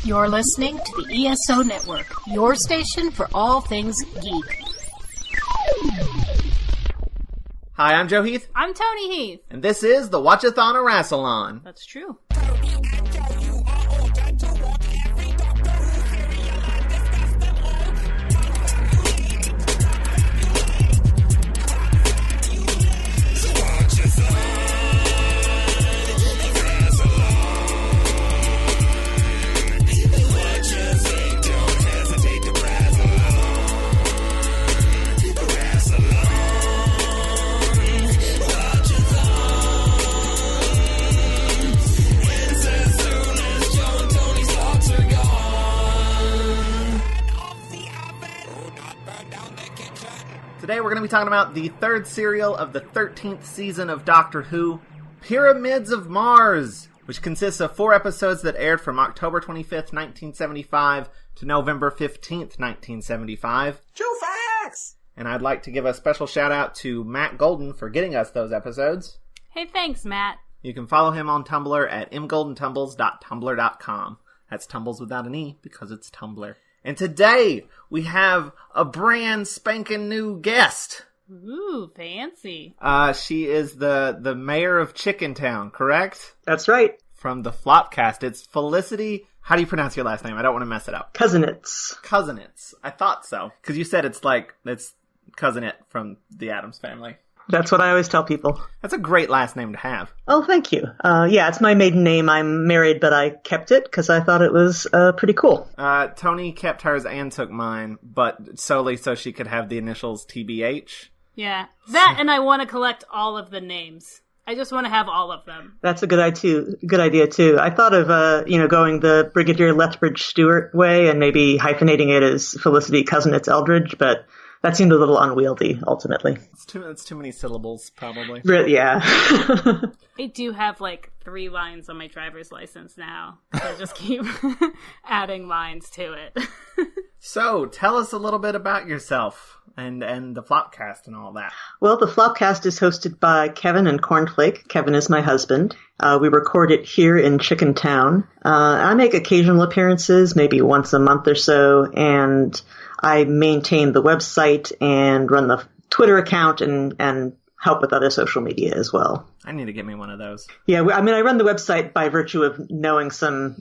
You're listening to the ESO Network, your station for all things geek. Hi, I'm Joe Heath. I'm Toni Heath. And this is the Watch-A-Thon of Rassilon. That's true. Today we're going to be talking about the third serial of the 13th season of Doctor Who, Pyramids of Mars, which consists of 4 episodes that aired from October 25th, 1975 to November 15th, 1975. True facts! And I'd like to give a special shout out to Matt Golden for getting us those episodes. Hey, thanks, Matt. You can follow him on Tumblr at mgoldentumbles.tumblr.com. That's Tumbles without an E because it's Tumblr. And today, we have a brand spanking new guest. Ooh, fancy. She is the mayor of Chicken Town, correct? That's right. From the Flopcast. It's Felicity. How do you pronounce your last name? I don't want to mess it up. Kusinitz. Kusinitz. I thought so. Because you said it's Cousinette from the Addams Family. That's what I always tell people. That's a great last name to have. Oh, thank you. Yeah, it's my maiden name. I'm married, but I kept it because I thought it was pretty cool. Toni kept hers and took mine, but solely so she could have the initials TBH. Yeah, that and I want to collect all of the names. I just want to have all of them. That's a good idea, too. I thought of, going the Brigadier Lethbridge Stewart way and maybe hyphenating it as Felicity Kusinitz Eldridge, but that seemed a little unwieldy, ultimately. It's too many syllables, probably. Yeah. I do have, 3 lines on my driver's license now. So I just keep adding lines to it. So, tell us a little bit about yourself and the Flopcast and all that. Well, the Flopcast is hosted by Kevin and Cornflake. Kevin is my husband. We record it here in Chicken Town. I make occasional appearances, maybe once a month or so, and I maintain the website and run the Twitter account and help with other social media as well. I need to get me one of those. Yeah, I run the website by virtue of knowing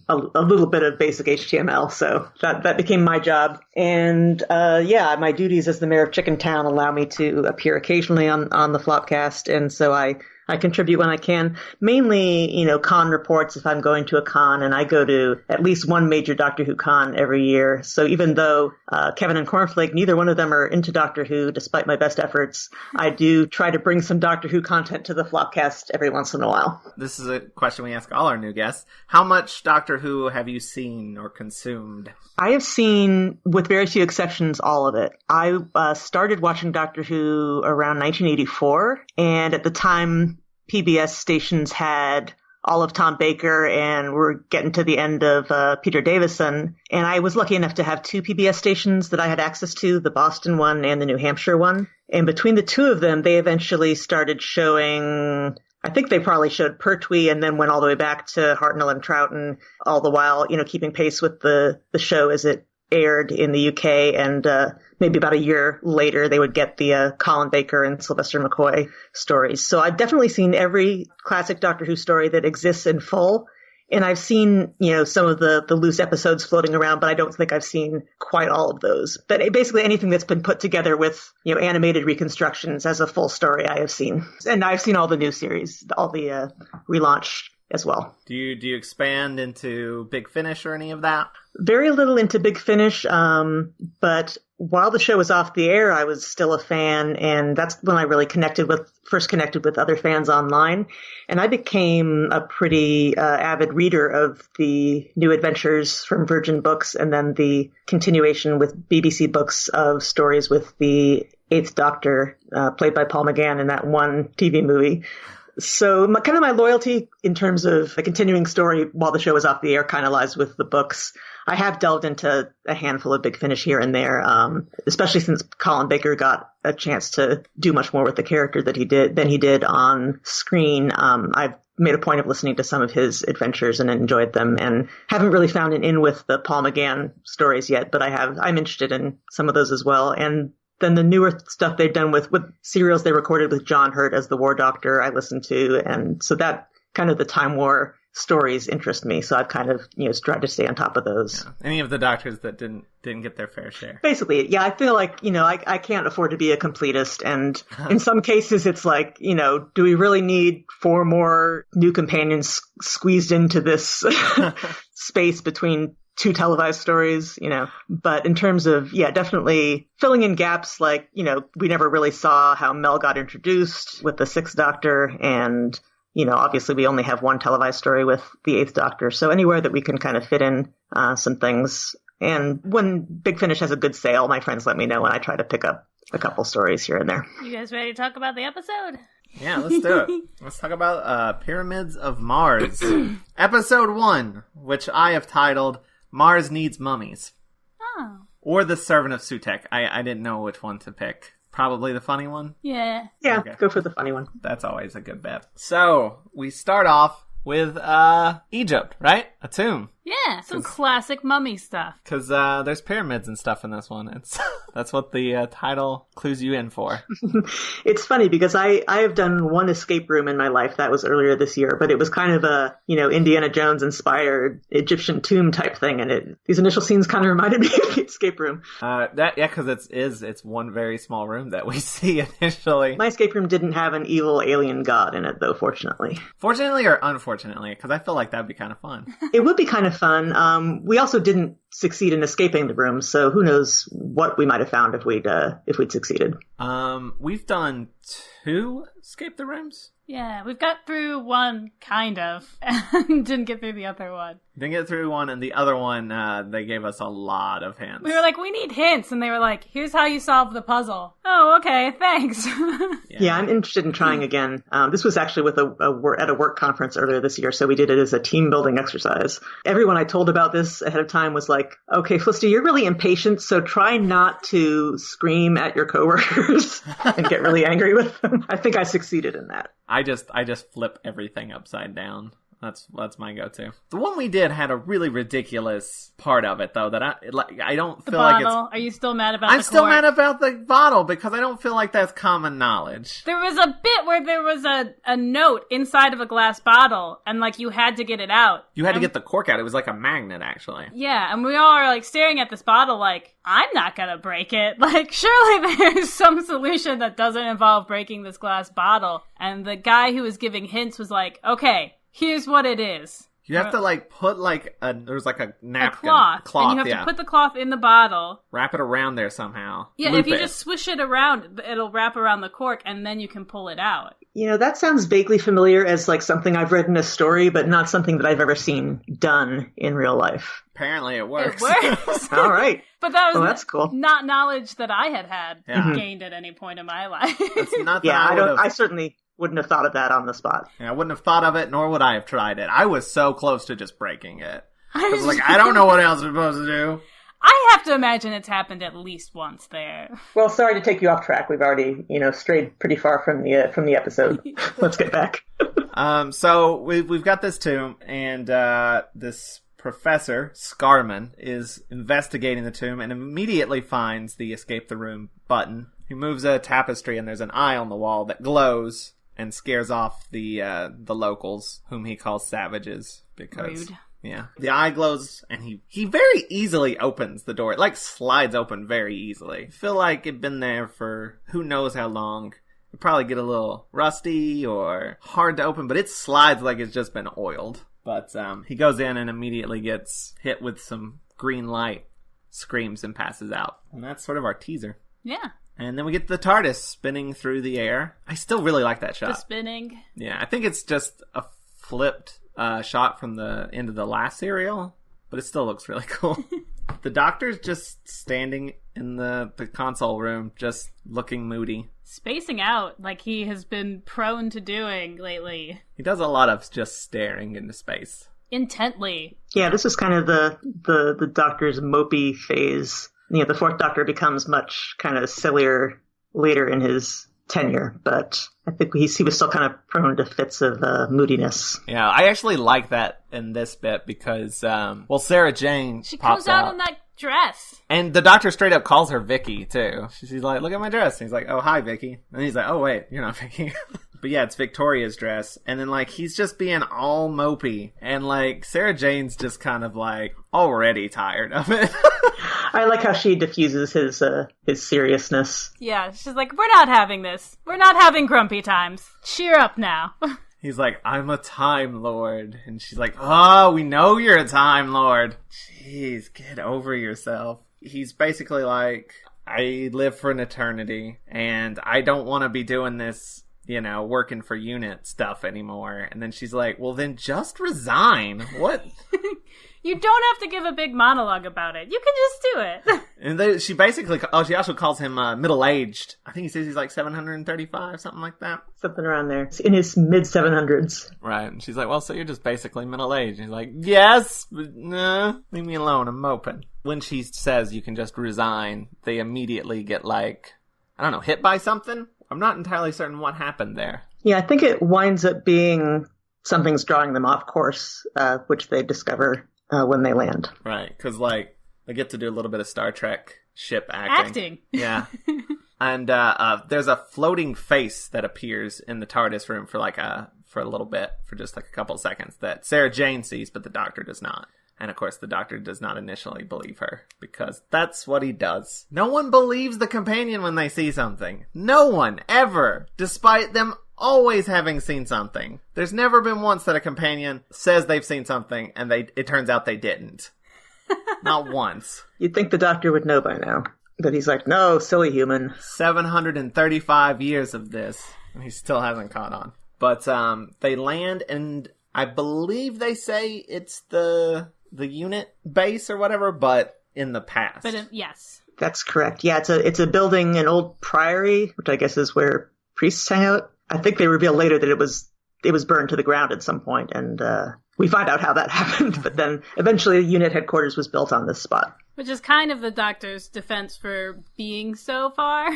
a little bit of basic HTML, so that became my job. And my duties as the mayor of Chicken Town allow me to appear occasionally on the Flopcast, and so I contribute when I can. Mainly, con reports if I'm going to a con, and I go to at least one major Doctor Who con every year. So even though Kevin and Cornflake, neither one of them are into Doctor Who, despite my best efforts, I do try to bring some Doctor Who content to the Flopcast every once in a while. This is a question we ask all our new guests. How much Doctor Who have you seen or consumed? I have seen, with very few exceptions, all of it. I started watching Doctor Who around 1984, and at the time, PBS stations had all of Tom Baker and we're getting to the end of Peter Davison. And I was lucky enough to have 2 PBS stations that I had access to, the Boston one and the New Hampshire one. And between the 2 of them, they eventually started showing, I think they probably showed Pertwee and then went all the way back to Hartnell and Troughton, all the while, keeping pace with the show as it aired in the UK, and maybe about a year later they would get the Colin Baker and Sylvester McCoy stories. So I've definitely seen every classic Doctor Who story that exists in full, and I've seen some of the loose episodes floating around, but I don't think I've seen quite all of those. But basically anything that's been put together with animated reconstructions as a full story I have seen, and I've seen all the new series, all the relaunch as well. Do you expand into Big Finish or any of that? Very little into Big Finish, but while the show was off the air, I was still a fan, and that's when I really first connected with other fans online, and I became a pretty avid reader of the new adventures from Virgin Books, and then the continuation with BBC Books of stories with the 8th Doctor, played by Paul McGann in that one TV movie. So my loyalty in terms of the continuing story while the show was off the air kind of lies with the books. I have delved into a handful of Big Finish here and there, especially since Colin Baker got a chance to do much more with the character than he did on screen. I've made a point of listening to some of his adventures and enjoyed them, and haven't really found an in with the Paul McGann stories yet, but I'm interested in some of those as well. And then the newer stuff they've done with serials they recorded with John Hurt as the War Doctor, I listened to. And so that kind of the Time War stories interest me. So I've kind of, tried to stay on top of those. Yeah. Any of the Doctors that didn't get their fair share. Basically, yeah, I feel like, I can't afford to be a completist. And in some cases, it's like, do we really need 4 more new companions squeezed into this space between 2 televised stories, but in terms of, definitely filling in gaps, like, we never really saw how Mel got introduced with the 6th Doctor, and, obviously we only have 1 televised story with the 8th Doctor. So anywhere that we can kind of fit in some things. And when Big Finish has a good sale, my friends let me know, and I try to pick up a couple stories here and there. You guys ready to talk about the episode? Yeah, let's do it. Let's talk about Pyramids of Mars. Episode 1, which I have titled Mars Needs Mummies. Oh. Or The Servant of Sutekh. I didn't know which one to pick. Probably the funny one? Yeah. Yeah, Okay. Go for the funny one. That's always a good bet. So, we start off with Egypt, right? A tomb. Yeah, some classic mummy stuff. Because there's pyramids and stuff in this one. That's what the title clues you in for. It's funny because I have done one escape room in my life. That was earlier this year, but it was kind of a, Indiana Jones inspired Egyptian tomb type thing. And these initial scenes kind of reminded me of the escape room. Because it's one very small room that we see initially. My escape room didn't have an evil alien god in it, though, fortunately. Fortunately or unfortunately? Because I feel like that'd be kind of fun. It would be kind of fun. We also didn't succeed in escaping the room, so who knows what we might have found if we'd succeeded. We've done 2 escape the rooms. Yeah, we've got through one, kind of, and didn't get through the other one. Didn't get through one, and the other one, they gave us a lot of hints. We were like, we need hints, and they were like, here's how you solve the puzzle. Oh, okay, thanks. Yeah, I'm interested in trying again. This was actually with at a work conference earlier this year, so we did it as a team building exercise. Everyone I told about this ahead of time was like, okay, Felicity, you're really impatient, so try not to scream at your coworkers and get really angry with them. I think I succeeded in that. I just flip everything upside down. That's my go-to. The one we did had a really ridiculous part of it, though, that I don't feel like it's... Are you still mad about I'm the still cork? mad about the bottle, because I don't feel like that's common knowledge. There was a bit where there was a note inside of a glass bottle, and, you had to get it out. You had to get the cork out. It was like a magnet, actually. Yeah, and we all are, staring at this bottle I'm not gonna break it. Surely there's some solution that doesn't involve breaking this glass bottle. And the guy who was giving hints was like, okay, here's what it is. You have to put there's a napkin. A cloth, and you have to put the cloth in the bottle. Wrap it around there somehow. Yeah, Loop if you it. just swish it around, it'll wrap around the cork, and then you can pull it out. That sounds vaguely familiar as something I've read in a story, but not something that I've ever seen done in real life. Apparently it works. It works. All right. But that was that's cool. not knowledge that I had gained at any point in my life. It's not that Yeah, I certainly wouldn't have thought of that on the spot. Yeah, I wouldn't have thought of it, nor would I have tried it. I was so close to just breaking it. I was I don't know what else I'm supposed to do. I have to imagine it's happened at least once there. Well, sorry to take you off track. We've already, strayed pretty far from the episode. Let's get back. So we've got this tomb, and this professor, Scarman, is investigating the tomb and immediately finds the escape the room button. He moves a tapestry, and there's an eye on the wall that glows and scares off the locals, whom he calls savages, because... Rude. Yeah. The eye glows, and he very easily opens the door. It, slides open very easily. I feel like it'd been there for who knows how long. It'd probably get a little rusty or hard to open, but it slides like it's just been oiled. But he goes in and immediately gets hit with some green light, screams, and passes out. And that's sort of our teaser. Yeah. And then we get the TARDIS spinning through the air. I still really like that shot. The spinning. Yeah, I think it's just a flipped shot from the end of the last serial, but it still looks really cool. The Doctor's just standing in the console room, just looking moody. Spacing out like he has been prone to doing lately. He does a lot of just staring into space. Intently. Yeah, this is kind of the Doctor's mopey phase. The Fourth Doctor becomes much kind of sillier later in his tenure, but I think he was still kind of prone to fits of moodiness. Yeah, I actually like that in this bit because, Sarah Jane She pops comes out in that dress. And the doctor straight up calls her Vicky, too. She's like, look at my dress. And he's like, oh, hi, Vicky. And he's like, oh, wait, you're not Vicky. But yeah, it's Victoria's dress. And then, like, he's just being all mopey. And, like, Sarah Jane's just kind of, like, already tired of it. I like how she diffuses his seriousness. Yeah, she's like, we're not having this. We're not having grumpy times. Cheer up now. He's like, I'm a Time Lord. And she's like, oh, we know you're a Time Lord. Jeez, get over yourself. He's basically like, I live for an eternity, and I don't want to be doing this, working for unit stuff anymore. And then she's like, well, then just resign. What? You don't have to give a big monologue about it. You can just do it. And she basically, she also calls him middle-aged. I think he says he's like 735, something like that. Something around there. It's in his mid-700s. Right. And she's like, well, so you're just basically middle-aged. And he's like, yes, but nah, leave me alone, I'm moping. When she says you can just resign, they immediately get like, I don't know, hit by something? I'm not entirely certain what happened there. Yeah, I think it winds up being something's drawing them off course, which they discover when they land. Right, because, like, they get to do a little bit of Star Trek ship acting. Yeah. And there's a floating face that appears in the TARDIS room for a little bit, for just like a couple seconds, that Sarah Jane sees, but the Doctor does not. And, of course, the Doctor does not initially believe her, because that's what he does. No one believes the companion when they see something. No one, ever, despite them always having seen something. There's never been once that a companion says they've seen something, and it turns out they didn't. Not once. You'd think the Doctor would know by now. But he's like, no, silly human. 735 years of this, and he still hasn't caught on. But they land, and I believe they say it's the unit base or whatever, but in the past. But yes. That's correct. Yeah, it's a building, an old priory, which I guess is where priests hang out. I think they reveal later that it was burned to the ground at some point, and we find out how that happened. But then eventually unit headquarters was built on this spot. Which is kind of the Doctor's defense for being so far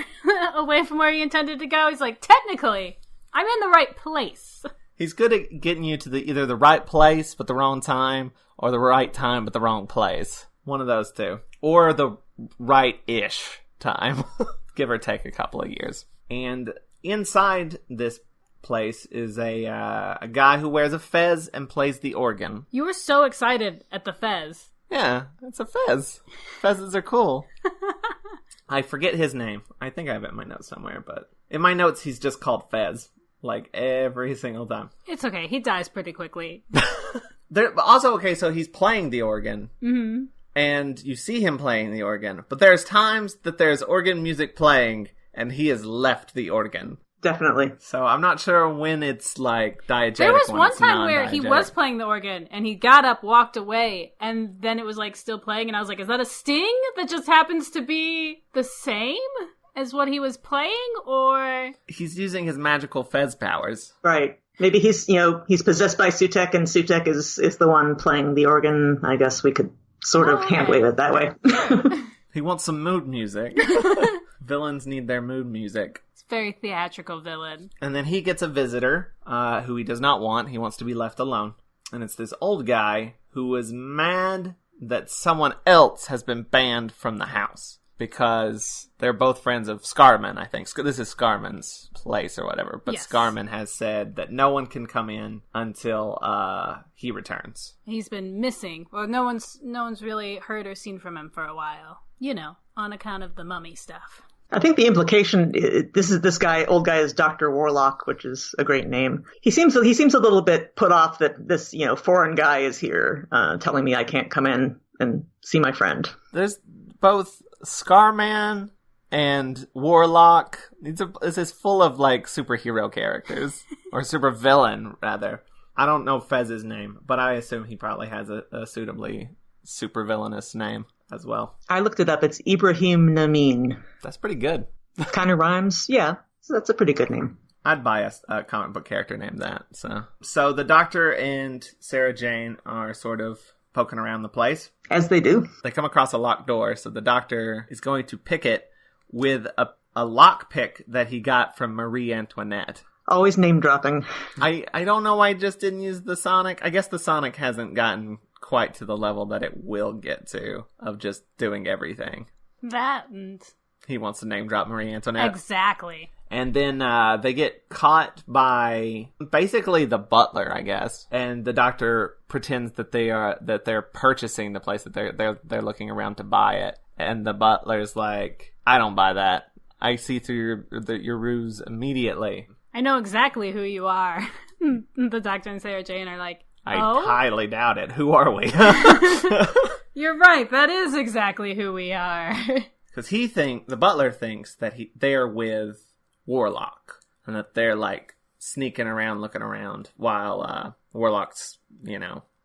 away from where he intended to go. He's like, technically, I'm in the right place. He's good at getting you to either the right place but the wrong time, or the right time but the wrong place. One of those two. Or the right-ish time. Give or take a couple of years. And inside this place is a guy who wears a fez and plays the organ. You were so excited at the fez. Yeah, it's a fez. Fezzes are cool. I forget his name. I think I have it in my notes somewhere, but in my notes he's just called Fez. Like, every single time. It's okay. He dies pretty quickly. Also, okay, so he's playing the organ. Mm-hmm. And you see him playing the organ. But there's times that there's organ music playing, and he has left the organ. Definitely. So I'm not sure when it's, like, diegetic. There was one time where he was playing the organ, and he got up, walked away, and then it was, like, still playing, and I was like, is that a sting that just happens to be the same as what he was playing, or... He's using his magical fez powers. Right. Maybe he's possessed by Sutekh, and Sutekh is the one playing the organ. I guess we could sort of hand-wave it that way. He wants some mood music. Villains need their mood music. It's a very theatrical villain. And then he gets a visitor, who he does not want. He wants to be left alone. And it's this old guy who is mad that someone else has been banned from the house. Because they're both friends of Scarman, I think. This is Scarman's place or whatever. But yes. Scarman has said that no one can come in until he returns. He's been missing. Well, no one's really heard or seen from him for a while. You know, on account of the mummy stuff. I think the implication, old guy is Dr. Warlock, which is a great name. He seems a little bit put off that this, foreign guy is here telling me I can't come in and see my friend. There's both Scarman and Warlock. This is full of, like, superhero characters. Or supervillain, rather. I don't know Fez's name, but I assume he probably has a suitably supervillainous name as well. I looked it up. It's Ibrahim Namin. That's pretty good. Kind of rhymes. Yeah, so that's a pretty good name. I'd buy a comic book character named that. So the Doctor and Sarah Jane are sort of poking around the place. As they do. They come across a locked door, so the Doctor is going to pick it with a lock pick that he got from Marie Antoinette. Always name dropping. I don't know why I just didn't use the Sonic. I guess the Sonic hasn't gotten quite to the level that it will get to of just doing everything. That and... He wants to name drop Marie Antoinette. Exactly. And then they get caught by basically the butler, I guess. And the doctor pretends that they're purchasing the place, that they're looking around to buy it. And the butler's like, I don't buy that. I see through your ruse immediately. I know exactly who you are. The doctor and Sarah Jane are like, I highly doubt it. Who are we? You're right. That is exactly who we are. Because the butler thinks that they're with Warlock, and that they're like sneaking around, looking around, while Warlock's,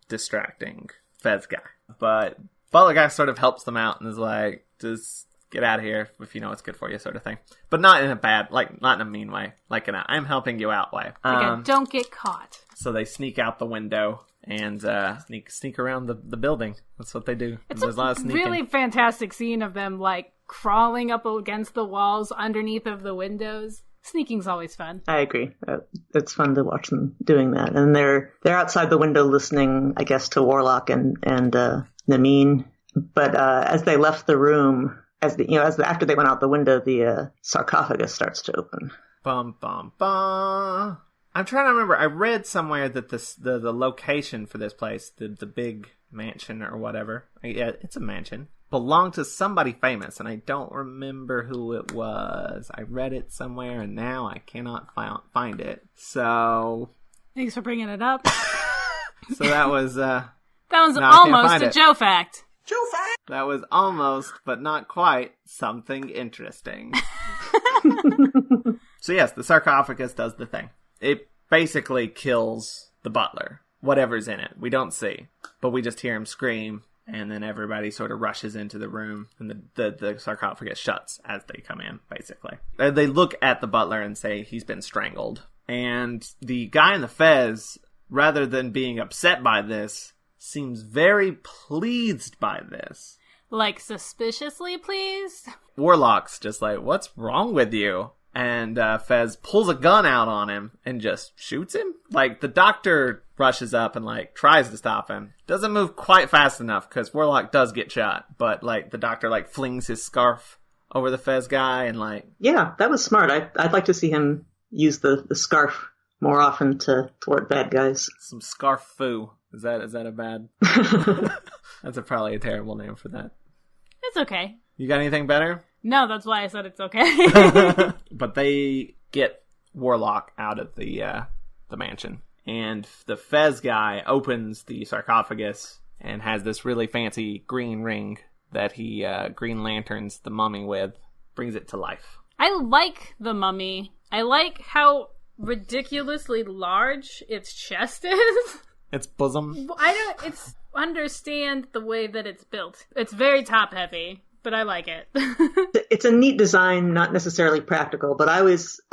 distracting Fez guy. But butler guy sort of helps them out and is like, just get out of here if you know what's good for you, sort of thing. But not in a bad, not in a mean way, like in a I'm helping you out way. Don't get caught. So they sneak out the window and sneak around the building. That's what they do. It's There's a lot of sneaking. Really fantastic scene of them crawling up against the walls underneath of the windows. Sneaking's always fun. I agree. It's fun to watch them doing that. And they're outside the window listening, I guess, to Warlock and Namine. But as they left the room, after they went out the window, the sarcophagus starts to open. Bum bum bum. I'm trying to remember. I read somewhere that the location for this place, the big mansion or whatever, yeah, it's a mansion, belonged to somebody famous, and I don't remember who it was. I read it somewhere, and now I cannot find it. So thanks for bringing it up. So that was almost a Joe fact. Joe fact. That was almost, but not quite, something interesting. So yes, the sarcophagus does the thing. It basically kills the butler, whatever's in it. We don't see, but we just hear him scream, and then everybody sort of rushes into the room, and the sarcophagus shuts as they come in, basically. They look at the butler and say he's been strangled. And the guy in the fez, rather than being upset by this, seems very pleased by this. Suspiciously pleased? Warlock's just like, what's wrong with you? And Fez pulls a gun out on him and just shoots him. The doctor rushes up and, tries to stop him. Doesn't move quite fast enough because Warlock does get shot. But, the doctor, flings his scarf over the Fez guy and, Yeah, that was smart. I'd like to see him use the scarf more often to thwart bad guys. Some scarf foo. Is that a bad... That's probably a terrible name for that. It's okay. You got anything better? No, that's why I said it's okay. But they get Warlock out of the mansion. And the Fez guy opens the sarcophagus and has this really fancy green ring that he Green Lanterns the mummy with, brings it to life. I like the mummy. I like how ridiculously large its chest is. Its bosom? It's understand the way that it's built. It's very top heavy. But I like it. It's a neat design, not necessarily practical, but I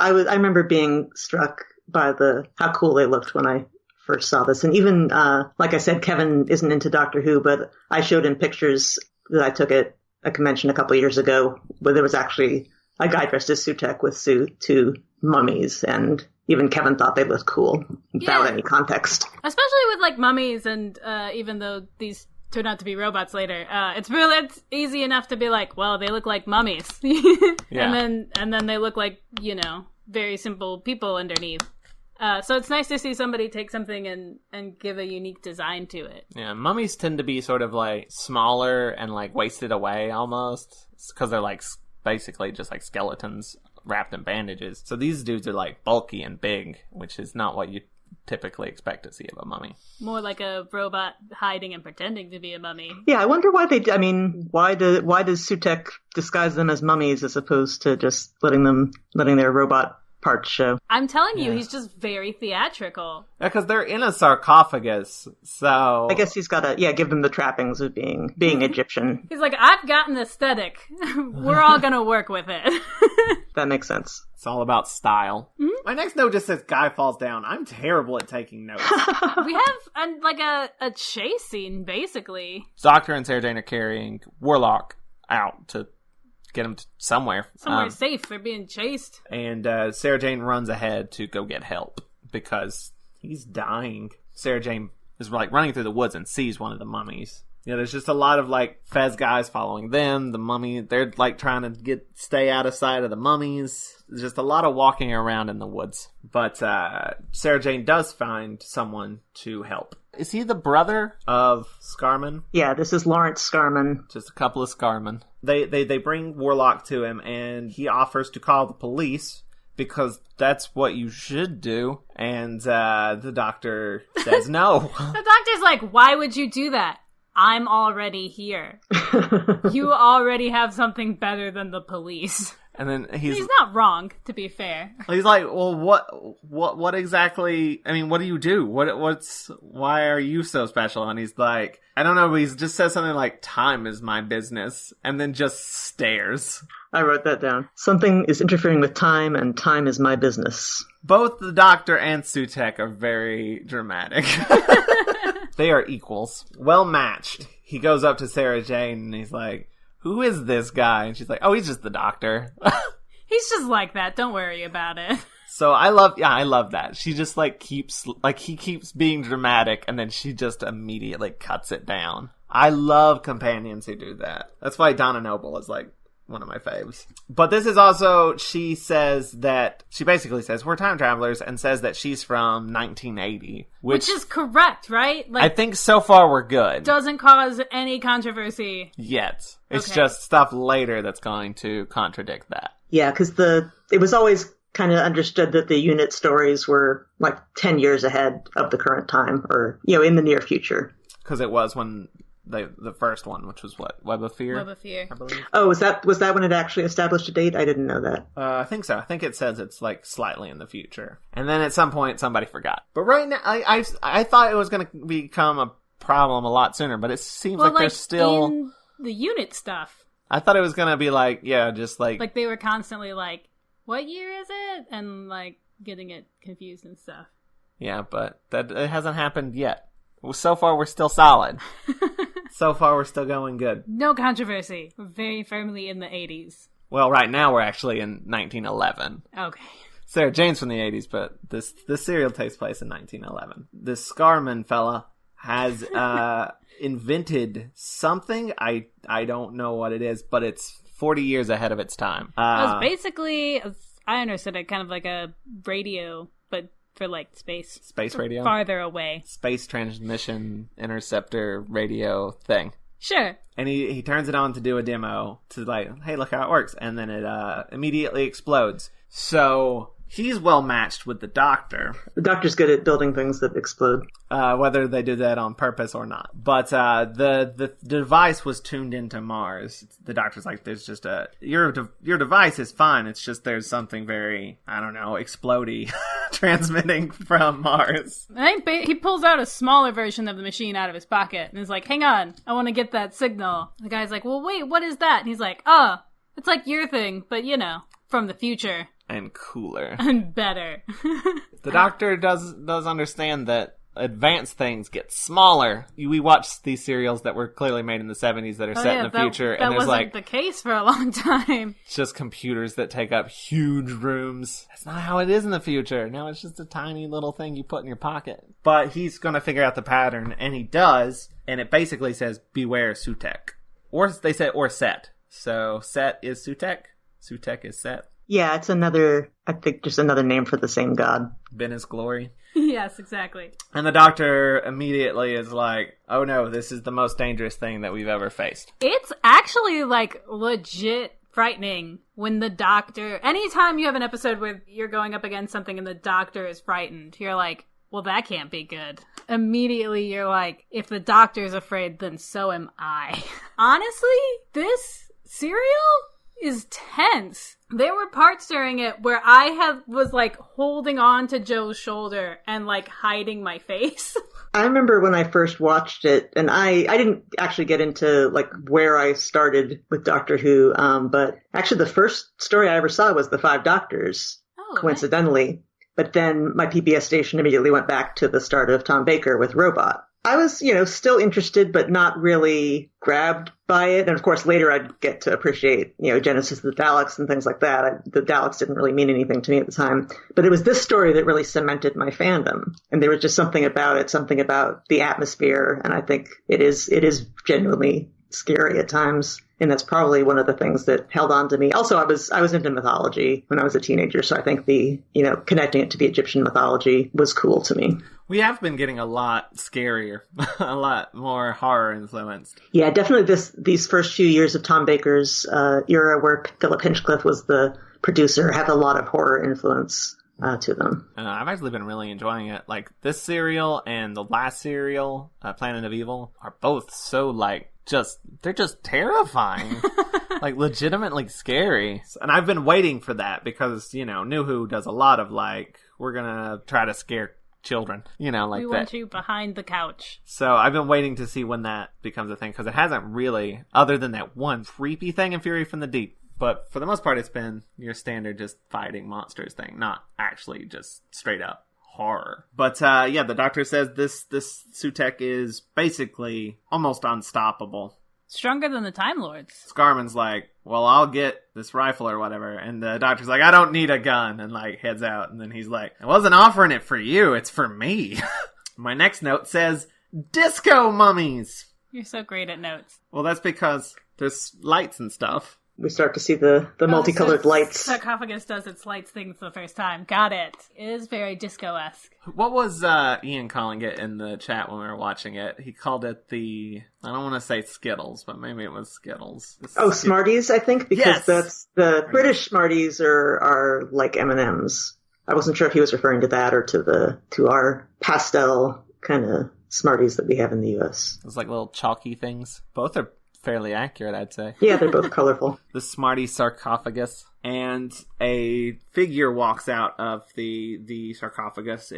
remember being struck by how cool they looked when I first saw this. And even, like I said, Kevin isn't into Doctor Who, but I showed him pictures that I took at a convention a couple years ago where there was actually a guy dressed as Sutekh with two mummies, and even Kevin thought they looked cool without any context. Especially with mummies, and even though these turn out to be robots later. It's easy enough to be like, well, they look like mummies. Yeah. And then they look like, very simple people underneath. So it's nice to see somebody take something and give a unique design to it. Yeah, mummies tend to be sort of smaller and wasted away almost, because they're basically just skeletons wrapped in bandages. So these dudes are bulky and big, which is not what you typically expect to see of a mummy. More like a robot hiding and pretending to be a mummy. Yeah, I wonder why why does Sutekh disguise them as mummies as opposed to just letting their robot parts show? I'm telling you, he's just very theatrical. Yeah, because they're in a sarcophagus, so... I guess he's got to, give them the trappings of being Egyptian. He's like, I've got an aesthetic. We're all gonna work with it. That makes sense. It's all about style. Mm-hmm. My next note just says guy falls down. I'm terrible at taking notes. We have a chase scene, basically. Doctor and Sarah Jane are carrying Warlock out to get him somewhere. Somewhere safe. They're being chased. And Sarah Jane runs ahead to go get help because he's dying. Sarah Jane is like running through the woods and sees one of the mummies. There's just a lot of like Fez guys following them. The mummy, they're like trying to stay out of sight of the mummies. There's just a lot of walking around in the woods. But Sarah Jane does find someone to help. Is he the brother of Scarman? Yeah, this is Lawrence Scarman. Just a couple of Scarman. They bring Warlock to him, and he offers to call the police because that's what you should do. And the doctor says no. The doctor's like, why would you do that? I'm already here. You already have something better than the police. And then he's not wrong, to be fair. He's like, well, what exactly? I mean, what do you do? Why are you so special? And he's like, I don't know. But he just says something like, "Time is my business," and then just stares. I wrote that down. Something is interfering with time, and time is my business. Both the doctor and Sutekh are very dramatic. They are equals, well matched. He goes up to Sarah Jane and he's like, "Who is this guy?" And she's like, "Oh, he's just the doctor." He's just like that. Don't worry about it. So I love that. She just he keeps being dramatic and then she just immediately cuts it down. I love companions who do that. That's why Donna Noble is like one of my faves. But this is also, she basically says we're time travelers and says that she's from 1980. Which is correct, right? I think so far we're good. Doesn't cause any controversy. Yet. It's just stuff later that's going to contradict that. Yeah, because it was always kind of understood that the unit stories were like 10 years ahead of the current time, or, in the near future. Because it was when the first one, which was what? Web of Fear? Web of Fear. I believe. Oh, was that when it actually established a date? I didn't know that. I think so. I think it says it's like slightly in the future. And then at some point somebody forgot. But right now, I thought it was going to become a problem a lot sooner, but it seems like there's still... in the unit stuff. I thought it was going to be just like... Like they were constantly like, what year is it? And like getting it confused and stuff. Yeah, but it hasn't happened yet. So far, we're still solid. So far, we're still going good. No controversy. We're very firmly in the 80s. Well, right now, we're actually in 1911. Okay. Sarah Jane's from the 80s, but this serial takes place in 1911. This Scarman fella has invented something. I don't know what it is, but it's 40 years ahead of its time. It was basically, as I understood it, kind of like a radio, but for like space radio, farther away, space transmission interceptor radio thing. Sure. And he turns it on to do a demo to like, hey, look how it works, and then it immediately explodes. So he's well matched with the doctor. The doctor's good at building things that explode, whether they do that on purpose or not. But the device was tuned into Mars. The doctor's like, there's just your device is fine. It's just there's something very, I don't know, explodey transmitting from Mars. I think he pulls out a smaller version of the machine out of his pocket and is like, hang on, I want to get that signal. The guy's like, well, wait, what is that? And he's like, oh, it's like your thing, but from the future. And cooler. And better. The doctor does understand that advanced things get smaller. We watched these serials that were clearly made in the 70s that are set in the future. That and there's wasn't the case for a long time. It's just computers that take up huge rooms. That's not how it is in the future. Now it's just a tiny little thing you put in your pocket. But he's going to figure out the pattern, and he does. And it basically says, beware Sutekh. Or they say, or Set. So Set is Sutekh. Sutekh is Set. Yeah, it's just another name for the same god. Ben his glory. Yes, exactly. And the doctor immediately is like, oh no, this is the most dangerous thing that we've ever faced. It's actually like legit frightening when the doctor, anytime you have an episode where you're going up against something and the doctor is frightened, you're like, well, that can't be good. Immediately you're like, if the doctor's afraid, then so am I. Honestly, this serial is tense. There were parts during it where I was like holding on to Joe's shoulder and like hiding my face. I remember when I first watched it, and I didn't actually get into like where I started with Doctor Who, but actually the first story I ever saw was The Five Doctors, coincidentally. Nice. But then my PBS station immediately went back to the start of Tom Baker with Robot. I was, still interested, but not really grabbed by it. And of course, later I'd get to appreciate, Genesis of the Daleks and things like that. The Daleks didn't really mean anything to me at the time. But it was this story that really cemented my fandom. And there was just something about it, something about the atmosphere. And I think it is genuinely scary at times. And that's probably one of the things that held on to me. Also, I was into mythology when I was a teenager. So I think connecting it to the Egyptian mythology was cool to me. We have been getting a lot scarier, a lot more horror influenced. Yeah, definitely these first few years of Tom Baker's era where Philip Hinchcliffe was the producer have a lot of horror influence to them. I've actually been really enjoying it. Like this serial and the last serial, Planet of Evil, are both so they're just terrifying. Like legitimately scary. And I've been waiting for that because, New Who does a lot of we're gonna try to scare children, we want you behind the couch. So I've been waiting to see when that becomes a thing, because it hasn't really, other than that one creepy thing in Fury from the Deep. But for the most part, it's been your standard just fighting monsters thing, not actually just straight up horror. But the Doctor says this Sutekh is basically almost unstoppable. Stronger than the Time Lords. Scarman's like, well, I'll get this rifle or whatever. And the Doctor's like, I don't need a gun. And heads out. And then he's like, I wasn't offering it for you. It's for me. My next note says, disco mummies. You're so great at notes. Well, that's because there's lights and stuff. We start to see the multicolored lights. Sarcophagus does its lights thing for the first time. Got it. It is very disco-esque. What was Ian calling it in the chat when we were watching it? He called it I don't want to say Skittles, but maybe it was Skittles. Smarties, I think, because that's the British Smarties are like M&Ms. I wasn't sure if he was referring to that or to our pastel kind of Smarties that we have in the US. It's like little chalky things. Both are fairly accurate, I'd say. Yeah, they're both colorful. The Smarty sarcophagus, and a figure walks out of the sarcophagus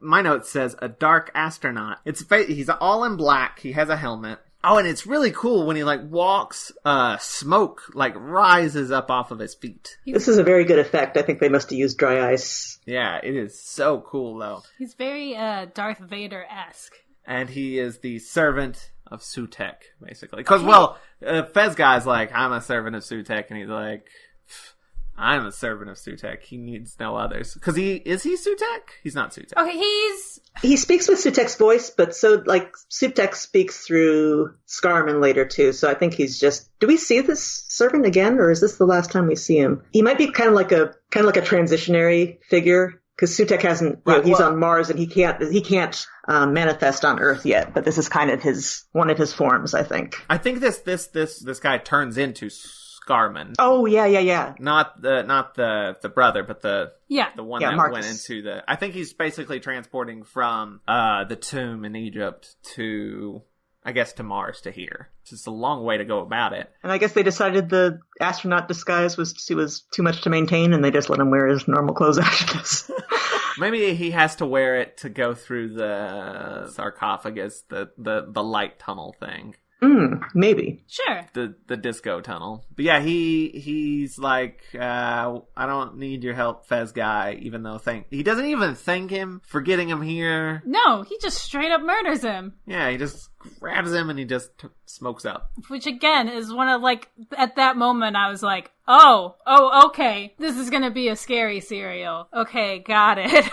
my note says a dark astronaut. He's all in black. He has a helmet. Oh, and it's really cool when he walks, smoke rises up off of his feet. This is a very good effect. I think they must have used dry ice. Yeah, it is so cool though. He's very Darth Vader-esque. And he is the servant of Sutekh, basically. Because, Fez guy's like, I'm a servant of Sutekh, and he's like, I'm a servant of Sutekh. He needs no others. Because is he Sutekh? He's not Sutekh. Okay, he speaks with Sutekh's voice, but Sutekh speaks through Scarman later too. So I think he's just. Do we see this servant again, or is this the last time we see him? He might be kind of like a transitionary figure. Because Sutekh hasn't, he's on Mars and he can't manifest on Earth yet. But this is kind of one of his forms, I think. I think this guy turns into Scarman. Oh yeah. Not the brother, but the one that Marcus. went into the. I think he's basically transporting from the tomb in Egypt to, I guess, to Mars to here. It's just a long way to go about it. And I guess they decided the astronaut disguise was too much to maintain, and they just let him wear his normal clothes after this. Maybe he has to wear it to go through the sarcophagus, the light tunnel thing. Maybe. Sure. The disco tunnel. But yeah, he's like, I don't need your help, Fez guy, even though he doesn't even thank him for getting him here. No, he just straight up murders him. Yeah, he just grabs him and he just smokes up. Which again is one of at that moment I was like, oh, okay, this is gonna be a scary serial. Okay, got it.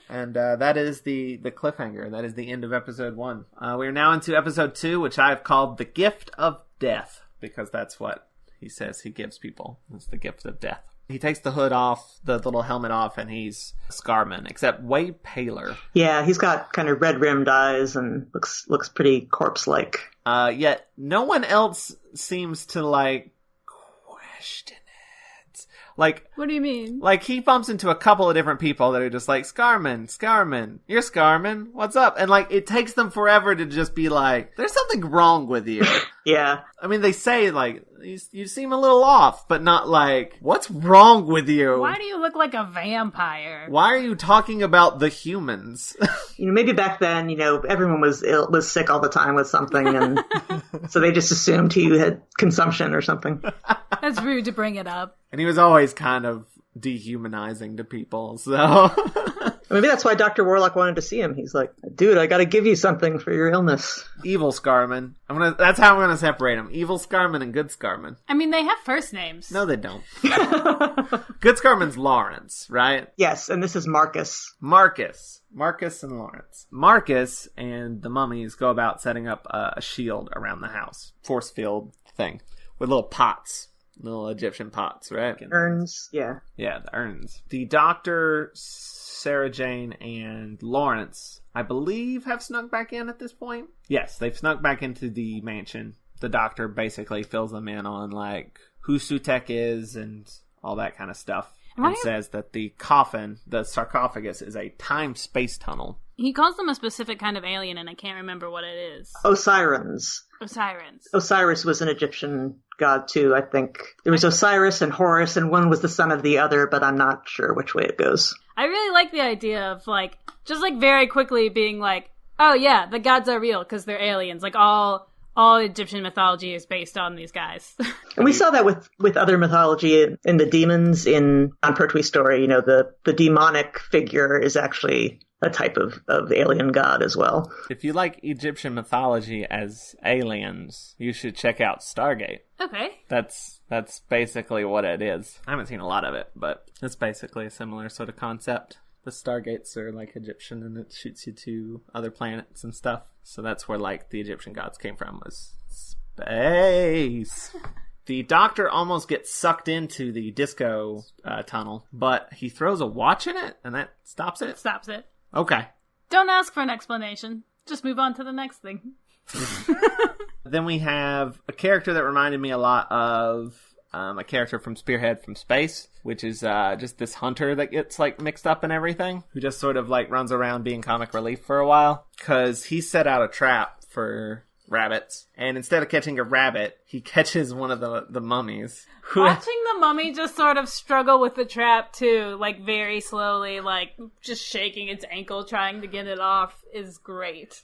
And that is the cliffhanger. That is the end of episode 1. We are now into episode 2, which I've called The Gift of Death, because that's what he says he gives people. It's the gift of death. He takes the hood off, the little helmet off, and he's Scarman, except way paler. Yeah, he's got kind of red-rimmed eyes and looks pretty corpse-like. Yet no one else seems to, question it. What do you mean? He bumps into a couple of different people that are just like, Scarman, you're Scarman, what's up? And, it takes them forever to just be like, there's something wrong with you. Yeah. I mean, they say, you seem a little off, but not what's wrong with you? Why do you look like a vampire? Why are you talking about the humans? Maybe back then, everyone was sick all the time with something, and so they just assumed he had consumption or something. That's rude to bring it up. And he was always kind of dehumanizing to people, so... Maybe that's why Dr. Warlock wanted to see him. He's like, dude, I gotta give you something for your illness. Evil Scarman. That's how I'm gonna separate them. Evil Scarman and Good Scarman. I mean, they have first names. No, they don't. Good Scarman's Lawrence, right? Yes, and this is Marcus. Marcus and Lawrence. Marcus and the mummies go about setting up a shield around the house. Force field thing. With little pots. Little Egyptian pots, right? Urns, yeah. Yeah, the urns. The Doctor, Sarah Jane, and Lawrence, I believe, have snuck back in at this point. Yes, they've snuck back into the mansion. The Doctor basically fills them in on, like, who Sutekh is and all that kind of stuff. And says that the coffin, the sarcophagus, is a time-space tunnel. He calls them a specific kind of alien, and I can't remember what it is. Osirans. Osiris was an Egyptian god, too, I think. There was Osiris and Horus, and one was the son of the other, but I'm not sure which way it goes. I really like the idea of, like, just, like, very quickly being like, oh, yeah, the gods are real, because they're aliens. Like, all Egyptian mythology is based on these guys. And we saw that with other mythology in the demons in Jon Pertwee's story. You know, the demonic figure is actually a type of alien god as well. If you like Egyptian mythology as aliens, you should check out Stargate. Okay. That's basically what it is. I haven't seen a lot of it, but it's basically a similar sort of concept. The Stargates are like Egyptian, and it shoots you to other planets and stuff. So that's where, like, the Egyptian gods came from, was space. The Doctor almost gets sucked into the disco tunnel, but he throws a watch in it, and that stops it? Stops it. Okay. Don't ask for an explanation. Just move on to the next thing. Then we have a character that reminded me a lot of a character from Spearhead from Space, which is just this hunter that gets, like, mixed up in everything, who just sort of, like, runs around being comic relief for a while, because he set out a trap for rabbits, and instead of catching a rabbit, he catches one of the mummies. Watching the mummy just sort of struggle with the trap, too, like, very slowly, like, just shaking its ankle, trying to get it off, is great.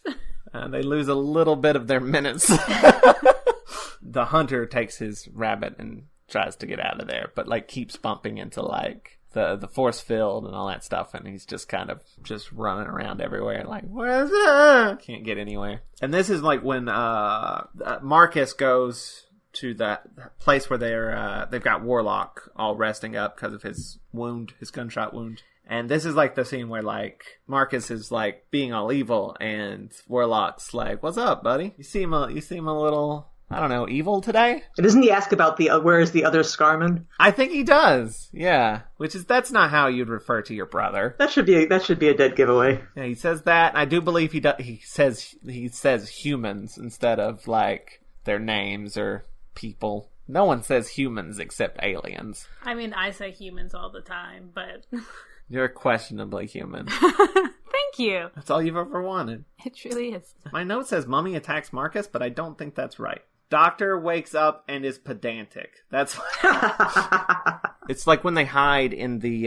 They lose a little bit of their minutes. The hunter takes his rabbit and tries to get out of there, but, like, keeps bumping into, like, the force field and all that stuff, and he's just kind of just running around everywhere, like, where's that? Can't get anywhere. And this is, like, when Marcus goes to that place where they've got Warlock all resting up because of his wound, his gunshot wound. And this is, like, the scene where, like, Marcus is, like, being all evil, and Warlock's like, what's up, buddy? You seem a little, I don't know, evil today? And doesn't he ask about where is the other Scarman? I think he does, yeah. That's not how you'd refer to your brother. That should be a dead giveaway. Yeah, he says that, and I do believe he says humans instead of, like, their names or people. No one says humans except aliens. I mean, I say humans all the time, but... You're questionably human. Thank you. That's all you've ever wanted. It truly is. My note says Mummy attacks Marcus, but I don't think that's right. Doctor wakes up and is pedantic. That's it's like when they hide in the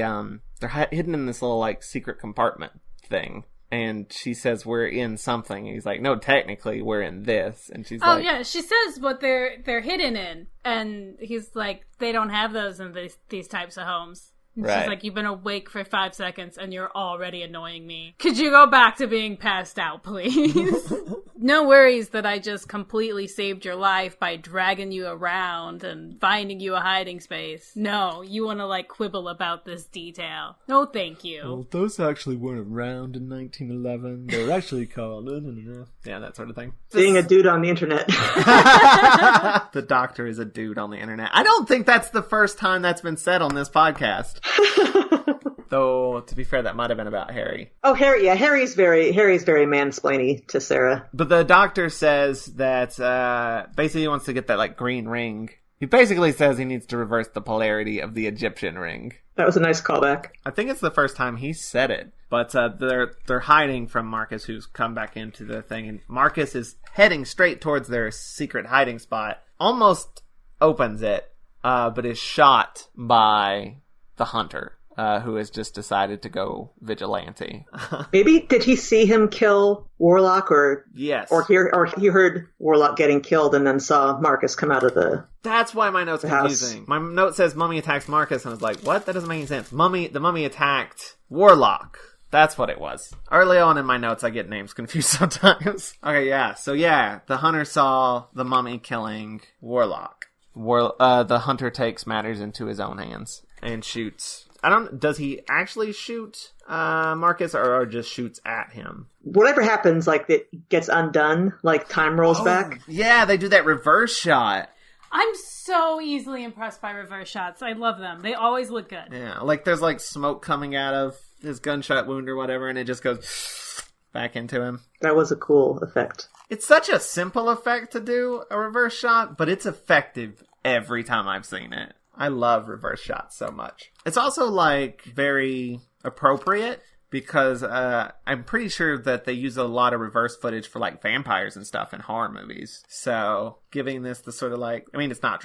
they're hidden in this little, like, secret compartment thing, and she says we're in something, and he's like, no, technically we're in this, and she's like, oh yeah, she says what they're hidden in, and he's like, they don't have those in these types of homes. And right. She's like, you've been awake for 5 seconds and you're already annoying me. Could you go back to being passed out, please? No worries that I just completely saved your life by dragging you around and finding you a hiding space. No, you want to, like, quibble about this detail. No, thank you. Well, those actually weren't around in 1911. They were actually called... Yeah, that sort of thing. Being a dude on the internet. The Doctor is a dude on the internet. I don't think that's the first time that's been said on this podcast. Though, to be fair, that might have been about Harry. Oh, Harry, yeah. Harry's very mansplainy to Sarah. But the Doctor says that basically he wants to get that, like, green ring. He basically says he needs to reverse the polarity of the Egyptian ring. That was a nice callback. I think it's the first time he said it. But they're hiding from Marcus, who's come back into the thing. And Marcus is heading straight towards their secret hiding spot. Almost opens it, but is shot by the hunter, who has just decided to go vigilante. Maybe did he see him kill Warlock, or yes, or he heard Warlock getting killed and then saw Marcus come out of the. That's why my note's confusing. House. My note says Mummy attacks Marcus, and I was like, what? That doesn't make any sense. The mummy attacked Warlock. That's what it was. Early on in my notes, I get names confused sometimes. Okay, yeah. So yeah, the hunter saw the mummy killing Warlock. The hunter takes matters into his own hands and shoots. Does he actually shoot Marcus or just shoots at him? Whatever happens, like, it gets undone, like time rolls back. Yeah, they do that reverse shot. I'm so easily impressed by reverse shots. I love them. They always look good. Yeah, like there's like smoke coming out of his gunshot wound or whatever, and it just goes back into him. That was a cool effect. It's such a simple effect to do, a reverse shot, but it's effective every time I've seen it. I love reverse shots so much. It's also, like, very appropriate because I'm pretty sure that they use a lot of reverse footage for, like, vampires and stuff in horror movies. So giving this the sort of, like, I mean, it's not,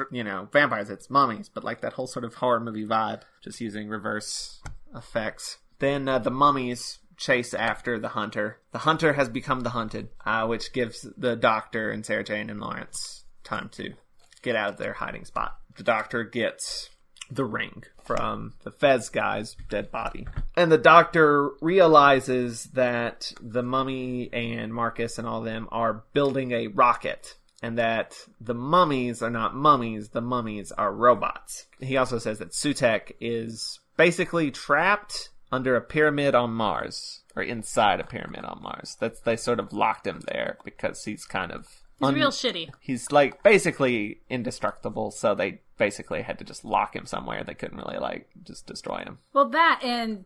vampires, it's mummies, but, like, that whole sort of horror movie vibe, just using reverse effects. Then the mummies chase after the hunter. The hunter has become the hunted, which gives the doctor and Sarah Jane and Lawrence time to get out of their hiding spot. The doctor gets the ring from the Fez guy's dead body. And the doctor realizes that the mummy and Marcus and all them are building a rocket. And that the mummies are not mummies, the mummies are robots. He also says that Sutekh is basically trapped under a pyramid on Mars. Or inside a pyramid on Mars. They sort of locked him there because he's kind of... He's real shitty. He's, like, basically indestructible, so they basically had to just lock him somewhere. They couldn't really, like, just destroy him. Well, that, and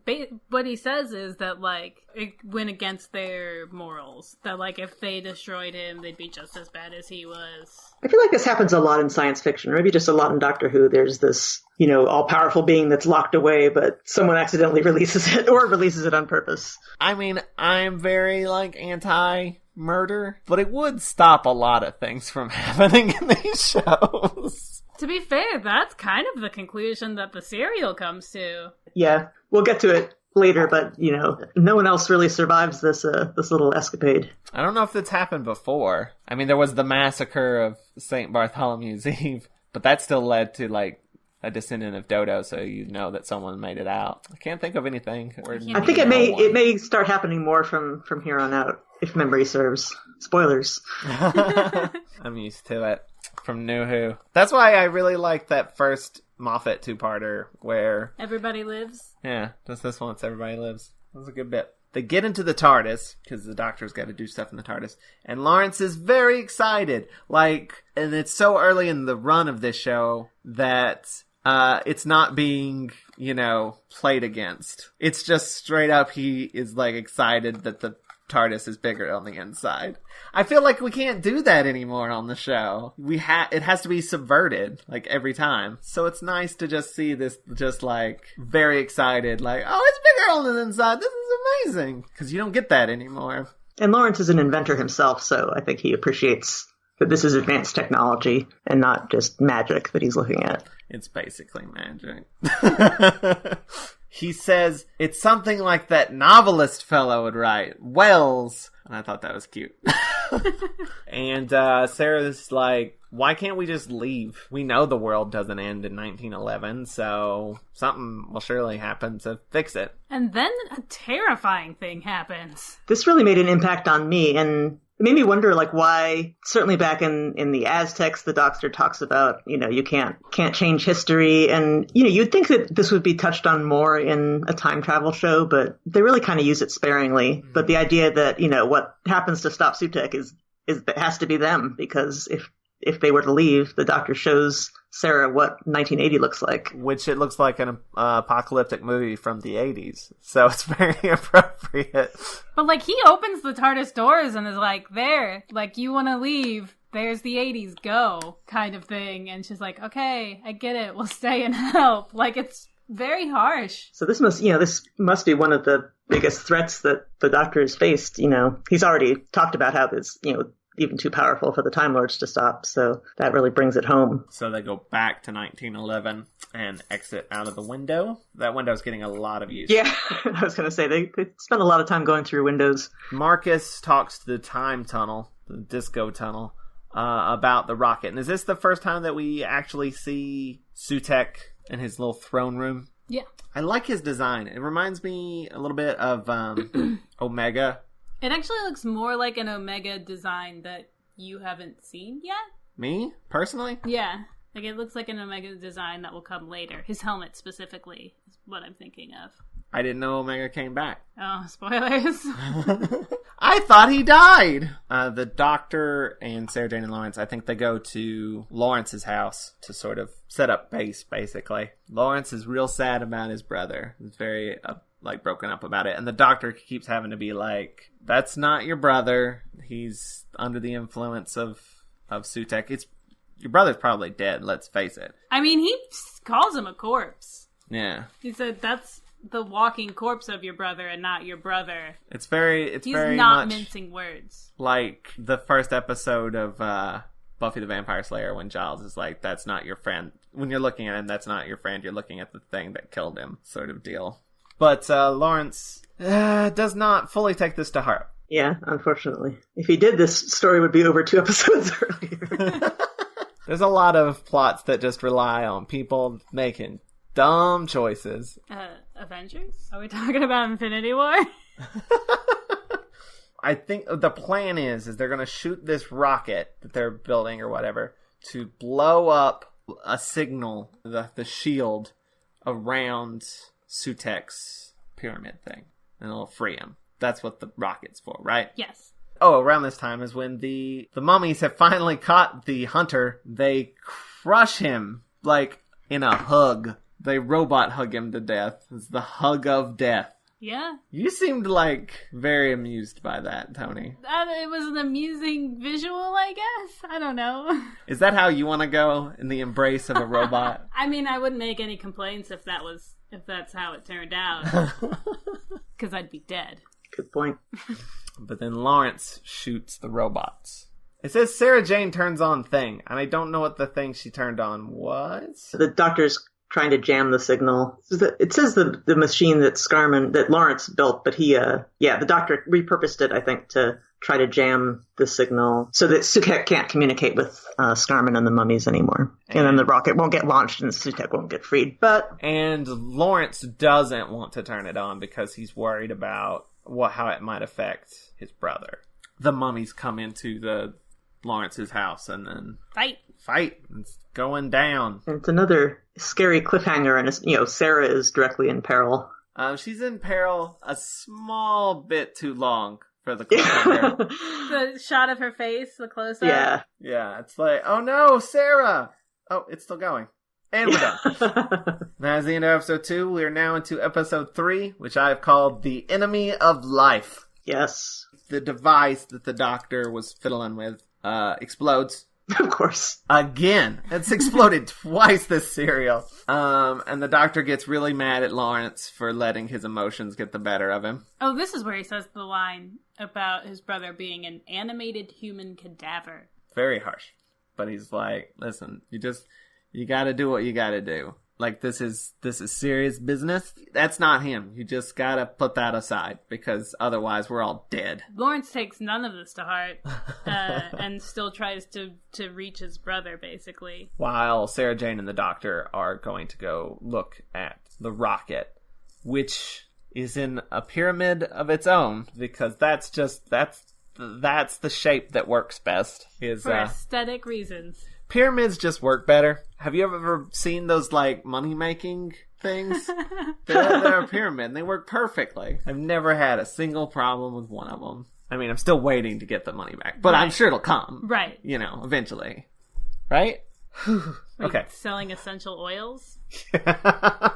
what he says is that, like, it went against their morals. That, like, if they destroyed him, they'd be just as bad as he was. I feel like this happens a lot in science fiction, or maybe just a lot in Doctor Who. There's this, all-powerful being that's locked away, but someone accidentally releases it, or releases it on purpose. I mean, I'm very, like, anti-murder, but it would stop a lot of things from happening in these shows. To be fair, that's kind of the conclusion that the serial comes to. Yeah, we'll get to it later, but, no one else really survives this little escapade. I don't know if it's happened before. I mean, there was the massacre of St. Bartholomew's Eve, but that still led to, like, a descendant of Dodo, so you know that someone made it out. I can't think of anything. I think it may start happening more from here on out, if memory serves. Spoilers. I'm used to it. From New Who. That's why I really like that first Moffat two-parter where... Everybody lives? Yeah, just this once Everybody Lives. That was a good bit. They get into the TARDIS, because the Doctor's got to do stuff in the TARDIS, and Lawrence is very excited. Like, and it's so early in the run of this show that it's not being, played against. It's just straight up he is, like, excited that the TARDIS is bigger on the inside. I feel like we can't do that anymore on the show. It has to be subverted, like, every time. So it's nice to just see this, just, like, very excited, like, oh, it's bigger on the inside. This is amazing. Because you don't get that anymore. And Lawrence is an inventor himself, so I think he appreciates that this is advanced technology and not just magic that he's looking at. It's basically magic. He says, it's something like that novelist fellow would write, Wells. And I thought that was cute. And Sarah's like, why can't we just leave? We know the world doesn't end in 1911, so something will surely happen to fix it. And then a terrifying thing happens. This really made an impact on me, and it made me wonder, like, why, certainly back in the Aztecs, the Doctor talks about, you can't change history. And, you'd think that this would be touched on more in a time travel show, but they really kind of use it sparingly. Mm-hmm. But the idea that, what happens to stop Sutekh has to be them, because if they were to leave, the Doctor shows Sarah what 1980 looks like. Which it looks like an apocalyptic movie from the 80s. So it's very appropriate. But, like, he opens the TARDIS doors and is like, there, like, you want to leave, there's the 80s, go, kind of thing. And she's like, okay, I get it, we'll stay and help. Like, it's very harsh. So this must be one of the biggest threats that the Doctor has faced. He's already talked about how this, even too powerful for the Time Lords to stop, so that really brings it home. So they go back to 1911 and exit out of the window. That window's getting a lot of use. Yeah, I was going to say, they spend a lot of time going through windows. Marcus talks to the time tunnel, the disco tunnel, about the rocket. And is this the first time that we actually see Sutekh in his little throne room? Yeah. I like his design. It reminds me a little bit of Omega. It actually looks more like an Omega design that you haven't seen yet. Me? Personally? Yeah. Like, it looks like an Omega design that will come later. His helmet, specifically, is what I'm thinking of. I didn't know Omega came back. Oh, spoilers. I thought he died! The Doctor and Sarah Jane and Lawrence, I think they go to Lawrence's house to sort of set up base, basically. Lawrence is real sad about his brother. He's very, broken up about it. And the Doctor keeps having to be like, that's not your brother. He's under the influence of Sutekh. Your brother's probably dead, let's face it. I mean, he calls him a corpse. Yeah. He said, that's the walking corpse of your brother and not your brother. He's very not much mincing words. Like the first episode of Buffy the Vampire Slayer when Giles is like, that's not your friend. When you're looking at him, that's not your friend. You're looking at the thing that killed him, sort of deal. But Lawrence does not fully take this to heart. Yeah, unfortunately. If he did, this story would be over 2 episodes earlier. There's a lot of plots that just rely on people making dumb choices. Avengers? Are we talking about Infinity War? I think the plan is they're going to shoot this rocket that they're building or whatever to blow up a signal, the shield around Sutekh's pyramid thing. And it'll free him. That's what the rocket's for, right? Yes. Oh, around this time is when the mummies have finally caught the hunter. They crush him, like, in a hug. They robot hug him to death. It's the hug of death. Yeah. You seemed, very amused by that, Toni. It was an amusing visual, I guess. I don't know. Is that how you want to go, in the embrace of a robot? I mean, I wouldn't make any complaints if that's how it turned out. Because I'd be dead. Good point. But then Lawrence shoots the robots. It says Sarah Jane turns on thing, and I don't know what the thing she turned on was. The Doctor's trying to jam the signal. It says the machine that Lawrence built, but the Doctor repurposed it, I think, to try to jam the signal so that Sutekh can't communicate with Scarman and the mummies anymore. And then the rocket won't get launched and Sutekh won't get freed. And Lawrence doesn't want to turn it on because he's worried about how it might affect his brother. The mummies come into Lawrence's house and then fight. It's going down. And it's another scary cliffhanger, and Sarah is directly in peril. She's in peril a small bit too long for the cliffhanger. The shot of her face, the close-up. Yeah, it's like, oh no, Sarah! Oh, it's still going. And we're done. That's the end of episode 2. We are now into episode 3, which I have called The Enemy of Life. Yes. The device that the Doctor was fiddling with explodes. Of course. Again. It's exploded twice this serial. And the Doctor gets really mad at Lawrence for letting his emotions get the better of him. Oh, this is where he says the line about his brother being an animated human cadaver. Very harsh. But he's like, listen, you gotta do what you gotta do. Like, this is serious business. That's not him. You just gotta put that aside, because otherwise we're all dead. Lawrence takes none of this to heart, and still tries to reach his brother, basically. While Sarah Jane and the Doctor are going to go look at the rocket, which is in a pyramid of its own, because that's the shape that works best. For aesthetic reasons. Pyramids just work better. Have you ever seen those, money-making things? They're a pyramid, and they work perfectly. I've never had a single problem with one of them. I mean, I'm still waiting to get the money back, but I'm sure it'll come. Right. Eventually. Right? Okay. Selling essential oils?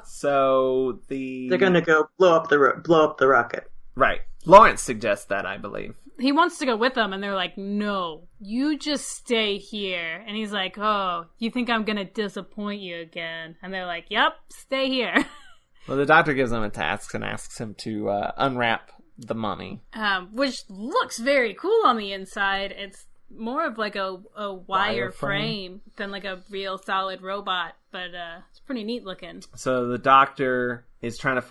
So, they're going to go blow up the rocket. Right. Lawrence suggests that, I believe. He wants to go with them, and they're like, no, you just stay here. And he's like, oh, you think I'm going to disappoint you again? And they're like, yep, stay here. Well, the Doctor gives him a task and asks him to unwrap the mummy. Which looks very cool on the inside. It's more of like a wire frame than like a real solid robot, but it's pretty neat looking. So the Doctor is trying to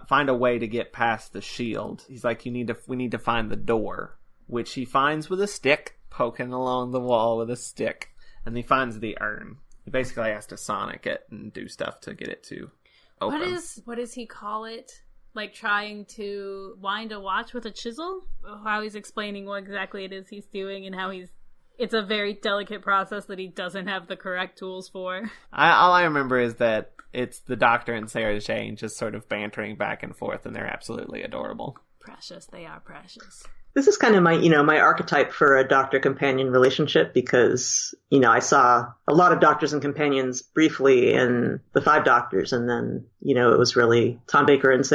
find a way to get past the shield. He's like, we need to find the door, which he finds with a stick, poking along the wall with a stick, and he finds the urn. He basically has to sonic it and do stuff to get it to open. What does he call it? Like trying to wind a watch with a chisel? How he's explaining what exactly it is he's doing and how it's a very delicate process that he doesn't have the correct tools for. All I remember is that it's the Doctor and Sarah Jane just sort of bantering back and forth, and they're absolutely adorable. Precious. They are precious. This is kind of my archetype for a doctor-companion relationship because, I saw a lot of doctors and companions briefly in The Five Doctors, and then, it was really Tom Baker and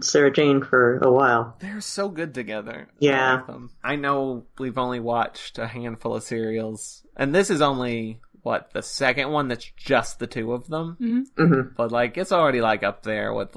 Sarah Jane for a while. They're so good together. Yeah. I know we've only watched a handful of serials, and this is only... the second one that's just the two of them? Mm-hmm. Mm-hmm. But, it's already, up there with,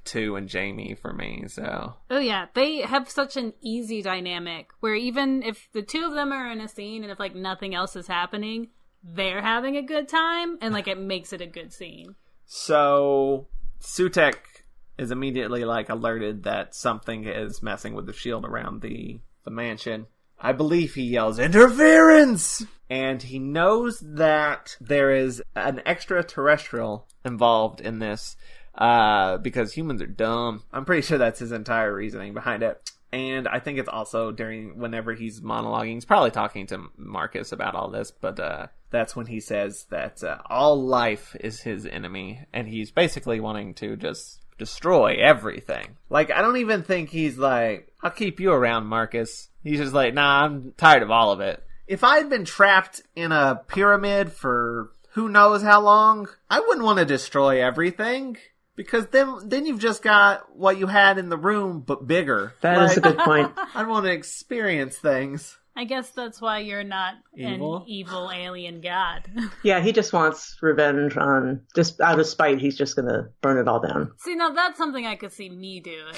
2 and Jamie for me, so... Oh, yeah. They have such an easy dynamic where even if the two of them are in a scene and if, nothing else is happening, they're having a good time, and, it makes it a good scene. So, Sutekh is immediately, alerted that something is messing with the shield around the mansion. I believe he yells, "Interference!" And he knows that there is an extraterrestrial involved in this because humans are dumb. I'm pretty sure that's his entire reasoning behind it. And I think it's also whenever he's monologuing, he's probably talking to Marcus about all this, but that's when he says that all life is his enemy, and he's basically wanting to just destroy everything. I don't even think he's I'll keep you around, Marcus. He's just nah, I'm tired of all of it. If I had been trapped in a pyramid for who knows how long, I wouldn't want to destroy everything. Because then you've just got what you had in the room, but bigger. That is a good point. I'd want to experience things. I guess that's why you're not Evil? an evil alien god. Yeah, he just wants revenge just out of spite, he's just going to burn it all down. See, now that's something I could see me doing.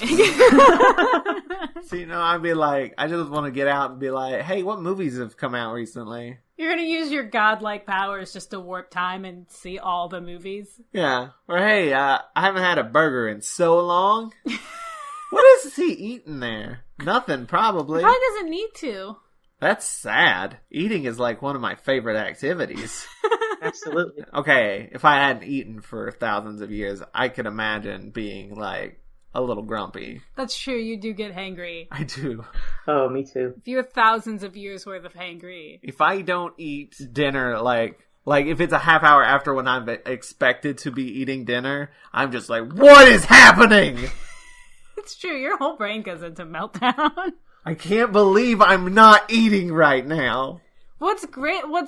See, I'd be I just want to get out and be hey, what movies have come out recently? You're going to use your godlike powers just to warp time and see all the movies? Yeah. Or hey, I haven't had a burger in so long. What is he eating there? Nothing, probably. Probably doesn't need to. That's sad. Eating is one of my favorite activities. Absolutely. Okay, if I hadn't eaten for thousands of years, I could imagine being a little grumpy. That's true, you do get hangry. I do. Oh, me too. If you have thousands of years worth of hangry. If I don't eat dinner, if it's a half hour after when I'm expected to be eating dinner, I'm just what is happening? It's true, your whole brain goes into meltdown. I can't believe I'm not eating right now. What's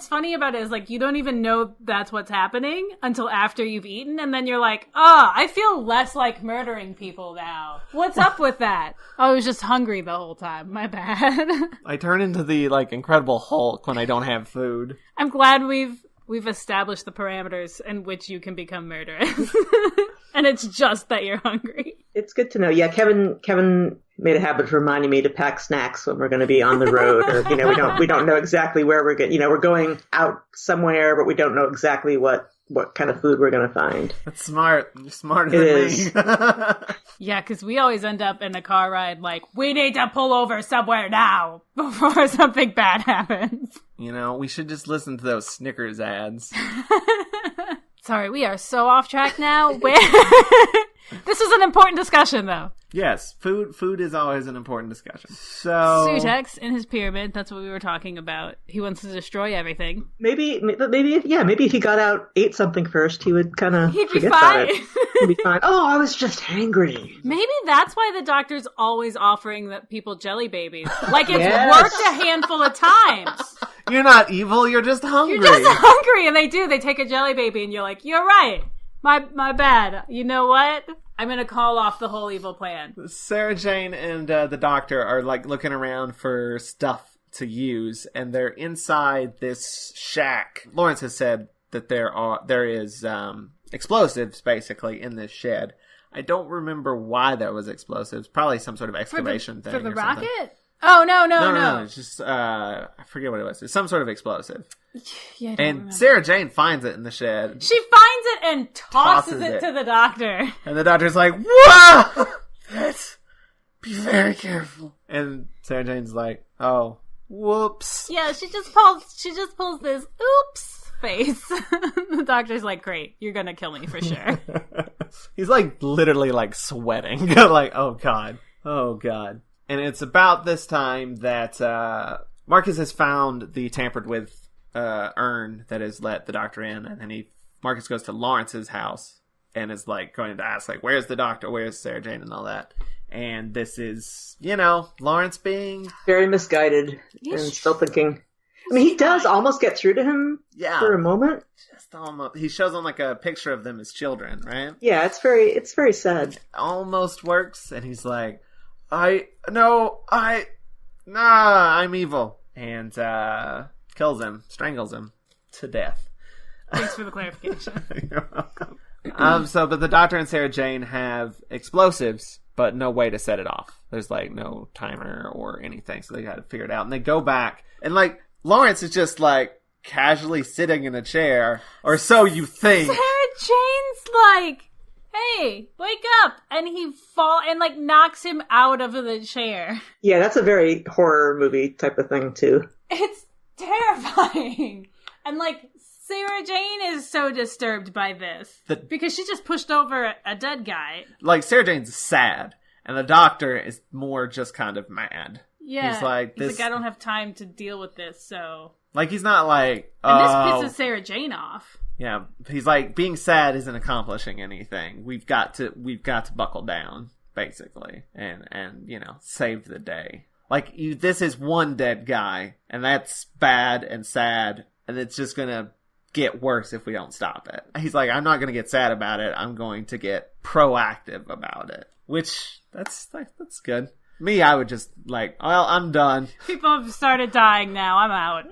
funny about it is, you don't even know that's what's happening until after you've eaten, and then you're I feel less like murdering people now. What's up with that? I was just hungry the whole time. My bad. I turn into the, Incredible Hulk when I don't have food. I'm glad we've established the parameters in which you can become murderous. And it's just that you're hungry. It's good to know. Yeah, Kevin made a habit of reminding me to pack snacks when we're going to be on the road, or we don't know exactly where we're going. We're going out somewhere, but we don't know exactly what kind of food we're going to find. That's smart. You're smarter than me. Yeah, because we always end up in a car ride we need to pull over somewhere now before something bad happens. We should just listen to those Snickers ads. Sorry, we are so off track now. This is an important discussion, though. Yes, food is always an important discussion. So Sutekh in his pyramid, that's what we were talking about. He wants to destroy everything. Maybe if he got out, ate something first, he would kind of He'd be fine. He'd be fine. Oh, I was just hangry. Maybe that's why the doctor's always offering people jelly babies. It's worked a handful of times. You're not evil, you're just hungry. You're just hungry, and they take a jelly baby, and you're you're right. My bad. You know what? I'm going to call off the whole evil plan. Sarah Jane and the doctor are looking around for stuff to use, and they're inside this shack. Lawrence has said that there is explosives basically in this shed. I don't remember why there was explosives. Probably some sort of excavation thing. For the or rocket? Something. Oh, no. It's just, I forget what it was. It's some sort of explosive. Yeah, and Sarah Jane finds it in the shed. She finds it and tosses it to the doctor. And the doctor's whoa! Be very careful. And Sarah Jane's oh, whoops. Yeah, she just pulls this oops face. The doctor's great, you're gonna kill me for sure. He's like literally like sweating. Like, oh god. And it's about this time that Marcus has found the tampered with urn that has let the doctor in, and then Marcus goes to Lawrence's house and is like going to ask like, where's the doctor, where's Sarah Jane, and all that. And this is, Lawrence being very misguided and still thinking. I mean, he does almost get through to him for a moment. Just almost. He shows him like a picture of them as children, right? Yeah, it's very sad. Almost works, and he's like, I'm evil, and kills him, strangles him to death. Thanks for the clarification. You're welcome. But the doctor and Sarah Jane have explosives, but no way to set it off. There's like no timer or anything, so they got to figure it out. And they go back, and like Lawrence is just like casually sitting in a chair, or so you think. Sarah Jane's like, "Hey, wake up!" and he like knocks him out of the chair. Yeah, that's a very horror movie type of thing too. It's terrifying, and like Sarah Jane is so disturbed by this because she just pushed over a dead guy. Like Sarah Jane's sad, and the doctor is more just kind of mad. Yeah, he's like, I don't have time to deal with this, so like he's not like, and this pisses Sarah Jane off. Yeah, he's like, being sad isn't accomplishing anything. We've got to buckle down, basically, and save the day. Like this is one dead guy, and that's bad and sad, and it's just gonna get worse if we don't stop it. He's like, I'm not gonna get sad about it. I'm going to get proactive about it, which that's good. Me, I would just like, well, I'm done. People have started dying now. I'm out.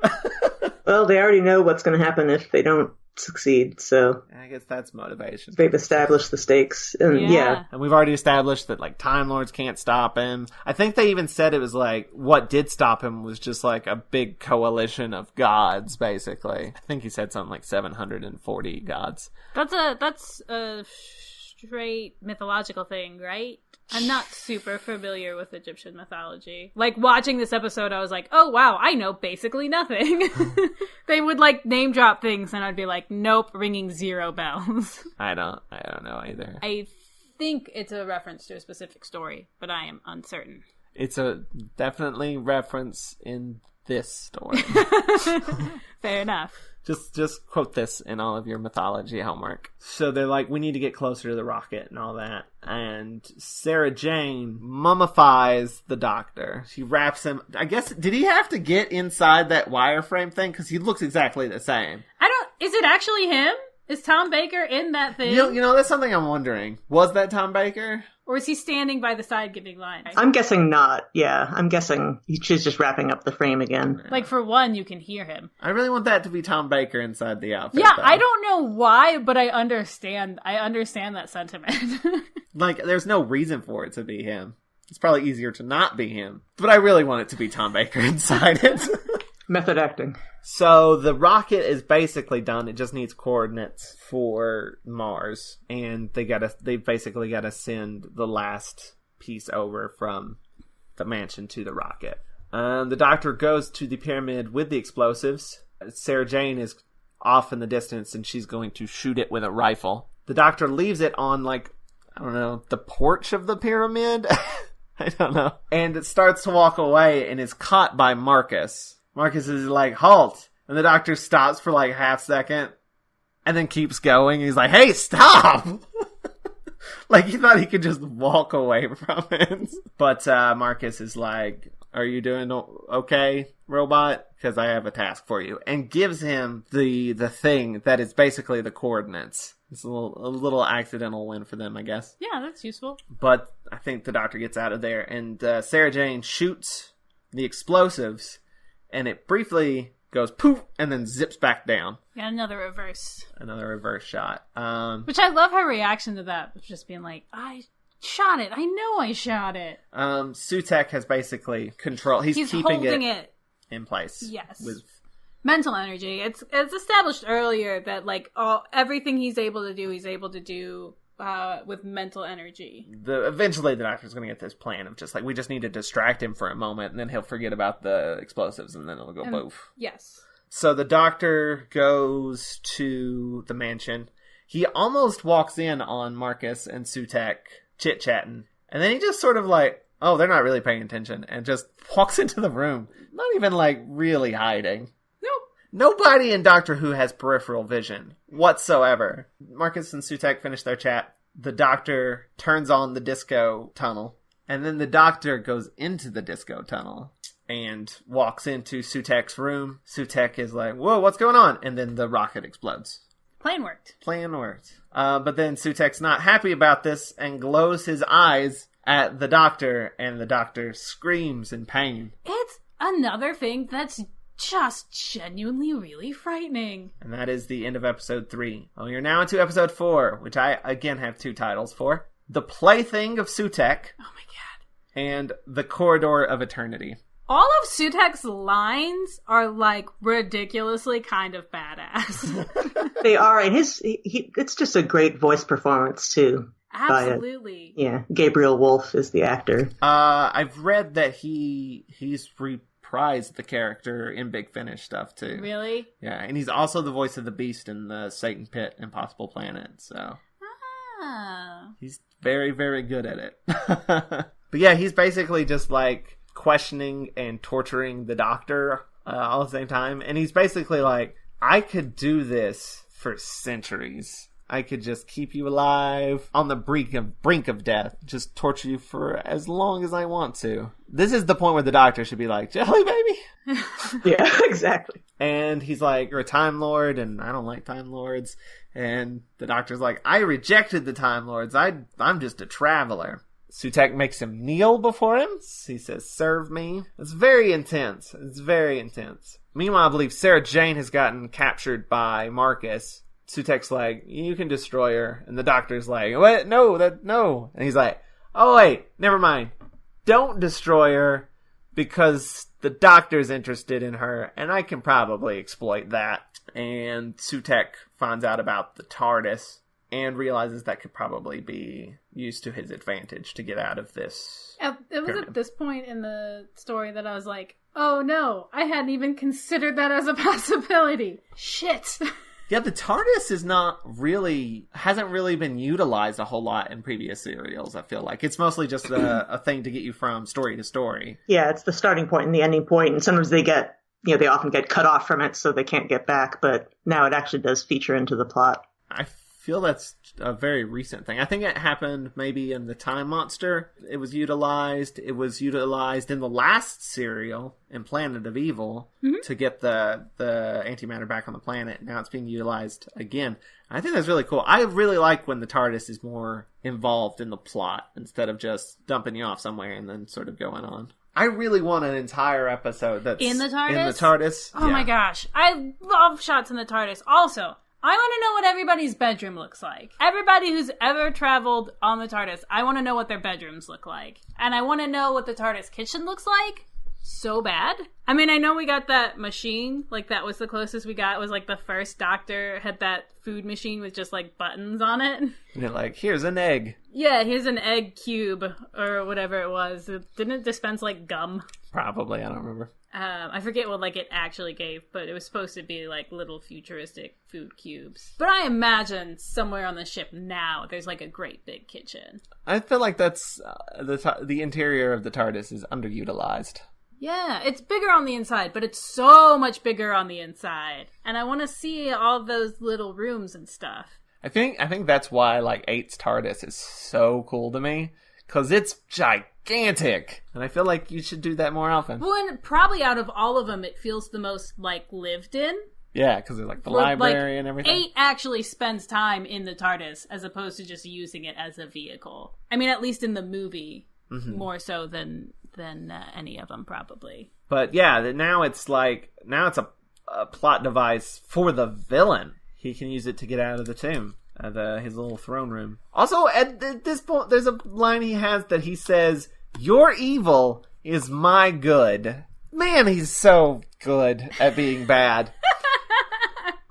Well, they already know what's going to happen if they don't succeed, so I guess that's motivation. They've established the stakes, and yeah. And we've already established that like Time Lords can't stop him. I think they even said it was like what did stop him was just like a big coalition of gods, basically. I think he said something like 740 gods. That's a straight mythological thing, right? I'm not super familiar with Egyptian mythology. Like, watching this episode, I was like, oh, wow, I know basically nothing. They would, like, name drop things, and I'd be like, nope, ringing 0 bells. I don't know either. I think it's a reference to a specific story, but I am uncertain. It's a definitely reference in this story. Fair enough. Just quote this in all of your mythology homework. So they're like, we need to get closer to the rocket and all that. And Sarah Jane mummifies the doctor. She wraps him. I guess, did he have to get inside that wireframe thing? Because he looks exactly the same. Is it actually him? Is Tom Baker in that thing? You know, that's something I'm wondering. Was that Tom Baker? Or is he standing by the side giving lines? I'm guessing not, yeah. I'm guessing she's just wrapping up the frame again. Like, for one, you can hear him. I really want that to be Tom Baker inside the outfit. Yeah, though. I don't know why, but I understand that sentiment. Like, there's no reason for it to be him. It's probably easier to not be him. But I really want it to be Tom Baker inside it. Method acting. So the rocket is basically done. It just needs coordinates for Mars, and they basically gotta send the last piece over from the mansion to the rocket. The doctor goes to the pyramid with the explosives. Sarah Jane is off in the distance, and she's going to shoot it with a rifle. The doctor leaves it on, like, I don't know, the porch of the pyramid? I don't know. And it starts to walk away and is caught by Marcus. Marcus is like, halt! And the doctor stops for like half second and then keeps going. He's like, hey, stop! Like, he thought he could just walk away from it. But Marcus is like, are you doing okay, robot? Because I have a task for you. And gives him the thing that is basically the coordinates. It's a little accidental win for them, I guess. Yeah, that's useful. But I think the doctor gets out of there. And Sarah Jane shoots the explosives. And it briefly goes poof and then zips back down. Yeah, another reverse shot. Which I love her reaction to that, just being like, I shot it. I know I shot it. Sutekh has basically control. He's keeping holding it in place. Yes. With mental energy. It's established earlier that like everything he's able to do with mental energy. Eventually the doctor's going to get this plan of just like, we just need to distract him for a moment, and then he'll forget about the explosives, and then it'll go poof. Yes. So the doctor goes to the mansion, He almost walks in on Marcus and Sutekh chit-chatting. And then he just sort of like, oh, they're not really paying attention. And just walks into the room. Not even like really hiding. Nope. Nobody in Doctor Who has peripheral vision whatsoever. Marcus and Sutekh finish their chat. The Doctor turns on the disco tunnel. And then the Doctor goes into the disco tunnel and walks into Sutekh's room. Sutekh is like, whoa, what's going on? And then the rocket explodes. Plan worked. But then Sutekh's not happy about this and glows his eyes at the Doctor, and the Doctor screams in pain. It's another thing that's just genuinely really frightening. And that is the end of episode 3. Well, you're now into episode 4, which I, again, have 2 titles for. The Plaything of Sutekh. Oh my god. And The Corridor of Eternity. All of Sutekh's lines are, like, ridiculously kind of badass. They are, and it's just a great voice performance, too. Absolutely. Yeah, Gabriel Wolfe is the actor. I've read that he's reprised the character in Big Finish stuff, too. Really? Yeah, and he's also the voice of the Beast in the Satan Pit Impossible Planet, so... Ah. He's very, very good at it. But yeah, he's basically just, like, questioning and torturing the Doctor all at the same time. And he's basically like, I could do this for centuries. I could just keep you alive on the brink of death. Just torture you for as long as I want to. This is the point where the Doctor should be like, Jelly baby? Yeah, exactly. And he's like, you're a Time Lord, and I don't like Time Lords. And the Doctor's like, I rejected the Time Lords. I'm just a traveler. Sutekh makes him kneel before him. He says, serve me. It's very intense. Meanwhile, I believe Sarah Jane has gotten captured by Marcus. Sutekh's like, you can destroy her. And the Doctor's like, what? No. And he's like, oh wait, never mind. Don't destroy her because the Doctor's interested in her and I can probably exploit that. And Sutekh finds out about the TARDIS and realizes that could probably be used to his advantage to get out of this. It was pyramid. at this point in the story that I was like, oh no, I hadn't even considered that as a possibility. Shit. Yeah, the TARDIS hasn't really been utilized a whole lot in previous serials, I feel like. It's mostly just a thing to get you from story to story. Yeah, it's the starting point and the ending point, and sometimes they often get cut off from it so they can't get back, but now it actually does feature into the plot. I feel that's a very recent thing. I think it happened maybe in the Time Monster. It was utilized. It was utilized in the last serial in Planet of Evil to get the antimatter back on the planet. Now it's being utilized again. I think that's really cool. I really like when the TARDIS is more involved in the plot instead of just dumping you off somewhere and then sort of going on. I really want an entire episode that's in the TARDIS. Oh my gosh. I love shots in the TARDIS. Also, I want to know what everybody's bedroom looks like. Everybody who's ever traveled on the TARDIS, I want to know what their bedrooms look like. And I want to know what the TARDIS kitchen looks like. So bad. I mean, I know we got that machine. Like, that was the closest we got. It was like the first Doctor had that food machine with just like buttons on it. And you're like, here's an egg. Yeah, here's an egg cube or whatever it was. Didn't it dispense like gum? Probably, I don't remember. I forget what like it actually gave, but it was supposed to be like little futuristic food cubes. But I imagine somewhere on the ship now there's like a great big kitchen. I feel like that's the interior of the TARDIS is underutilized. Yeah, it's bigger on the inside, but it's so much bigger on the inside. And I want to see all those little rooms and stuff. I think that's why like 8's TARDIS is so cool to me. Because it's gigantic. And I feel like you should do that more often. Well, and probably out of all of them, it feels the most, like, lived in. Yeah, because there's, like, the library and everything. 8 actually spends time in the TARDIS, as opposed to just using it as a vehicle. I mean, at least in the movie, more so than any of them, probably. But, yeah, now it's a plot device for the villain. He can use it to get out of the tomb. His little throne room. Also, at this point, there's a line he has that he says, "Your evil is my good." Man, he's so good at being bad.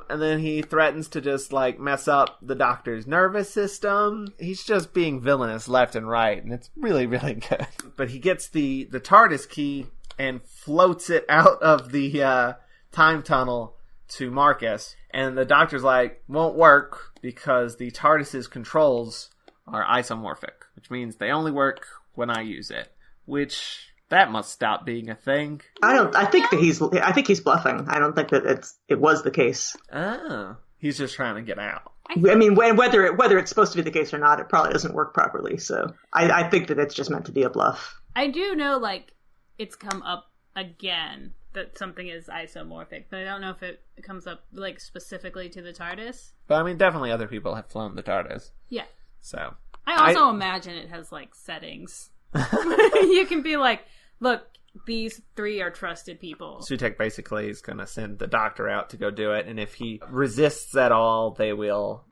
And then he threatens to just, like, mess up the Doctor's nervous system. He's just being villainous left and right, and it's really, really good. But he gets the TARDIS key and floats it out of the time tunnel to Marcus. And the doctor's like, won't work because the TARDIS's controls are isomorphic, which means they only work when I use it. Which, that must stop being a thing. I think he's bluffing. I don't think that it was the case. Oh. He's just trying to get out. I mean, whether it's supposed to be the case or not, it probably doesn't work properly. So I think that it's just meant to be a bluff. I do know, like, it's come up again that something is isomorphic, but I don't know if it comes up, like, specifically to the TARDIS. But I mean, definitely other people have flown the TARDIS. Yeah. So. I also imagine it has, like, settings. You can be like, look, these 3 are trusted people. Sutekh basically is going to send the doctor out to go do it, and if he resists at all, they will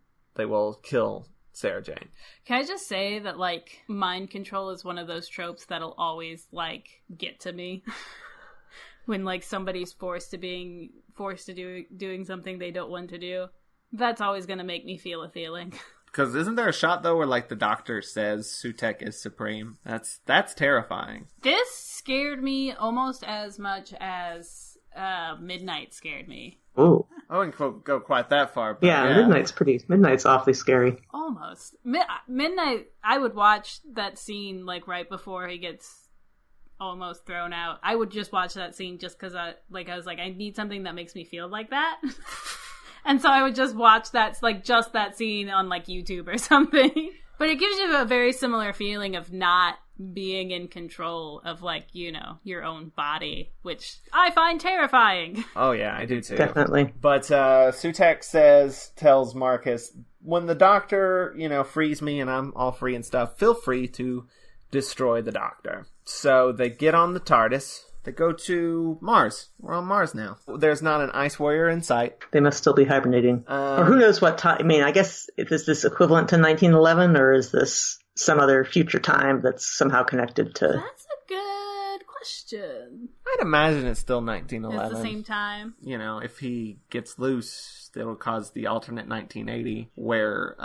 kill Sarah Jane. Can I just say that, like, mind control is one of those tropes that'll always, like, get to me. When, like, somebody's forced to doing something they don't want to do. That's always going to make me feel a feeling. Because isn't there a shot, though, where, like, the doctor says Sutekh is supreme? That's terrifying. This scared me almost as much as Midnight scared me. Ooh. I wouldn't go quite that far. But yeah, Midnight's awfully scary. Almost. Midnight, I would watch that scene, like, right before he gets almost thrown out. I would just watch that scene just because I was like, I need something that makes me feel like that. And so I would just watch that scene on, like, YouTube or something. But it gives you a very similar feeling of not being in control of, like, you know, your own body, which I find terrifying. Oh, yeah, I do too. Definitely. But Sutekh tells Marcus, when the doctor, you know, frees me and I'm all free and stuff, feel free to destroy the doctor. So they get on the TARDIS. They go to Mars. We're on Mars now. There's not an ice warrior in sight. They must still be hibernating. Or who knows what time. I mean, I guess, is this equivalent to 1911, or is this some other future time that's somehow connected to... That's a good question. I'd imagine it's still 1911. It's the same time. You know, if he gets loose, it'll cause the alternate 1980 where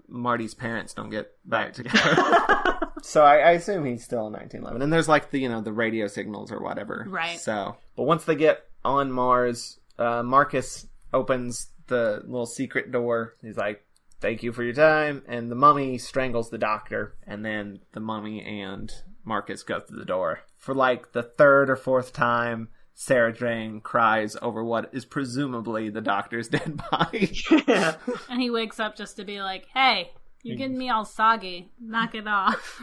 Marty's parents don't get back together. So I assume he's still in 1911. And there's, like, the radio signals or whatever. Right. So, but once they get on Mars, Marcus opens the little secret door. He's like, thank you for your time. And the mummy strangles the doctor. And then the mummy and Marcus go through the door. For, like, the 3rd or 4th time, Sarah Jane cries over what is presumably the doctor's dead body. Yeah. And he wakes up just to be like, hey, you're getting me all soggy. Knock it off.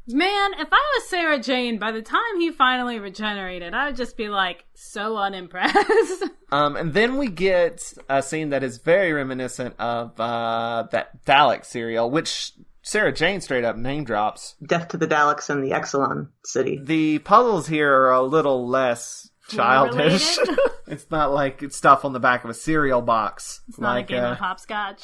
Man, if I was Sarah Jane, by the time he finally regenerated, I would just be, like, so unimpressed. And then we get a scene that is very reminiscent of that Dalek serial, which Sarah Jane straight up name drops. Death to the Daleks and the Exelon City. The puzzles here are a little less childish. It's not like it's stuff on the back of a cereal box. It's not a game of hopscotch.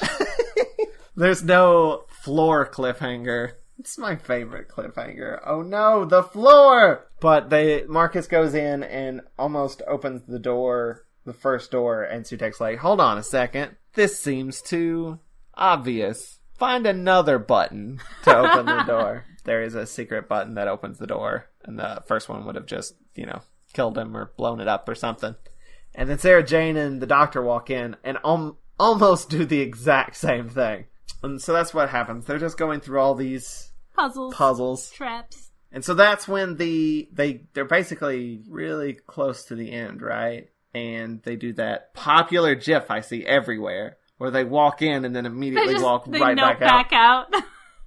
There's no floor cliffhanger. It's my favorite cliffhanger. Oh no, the floor! But Marcus goes in and almost opens the door, the first door, and Sutekh's like, hold on a second. This seems too obvious. Find another button to open the door. There is a secret button that opens the door, and the first one would have just, killed him or blown it up or something. And then Sarah Jane and the doctor walk in and almost do the exact same thing. And so that's what happens. They're just going through all these puzzles, traps. And so that's when they're basically really close to the end, right? And they do that popular GIF I see everywhere, where they walk in and then immediately walk right back out.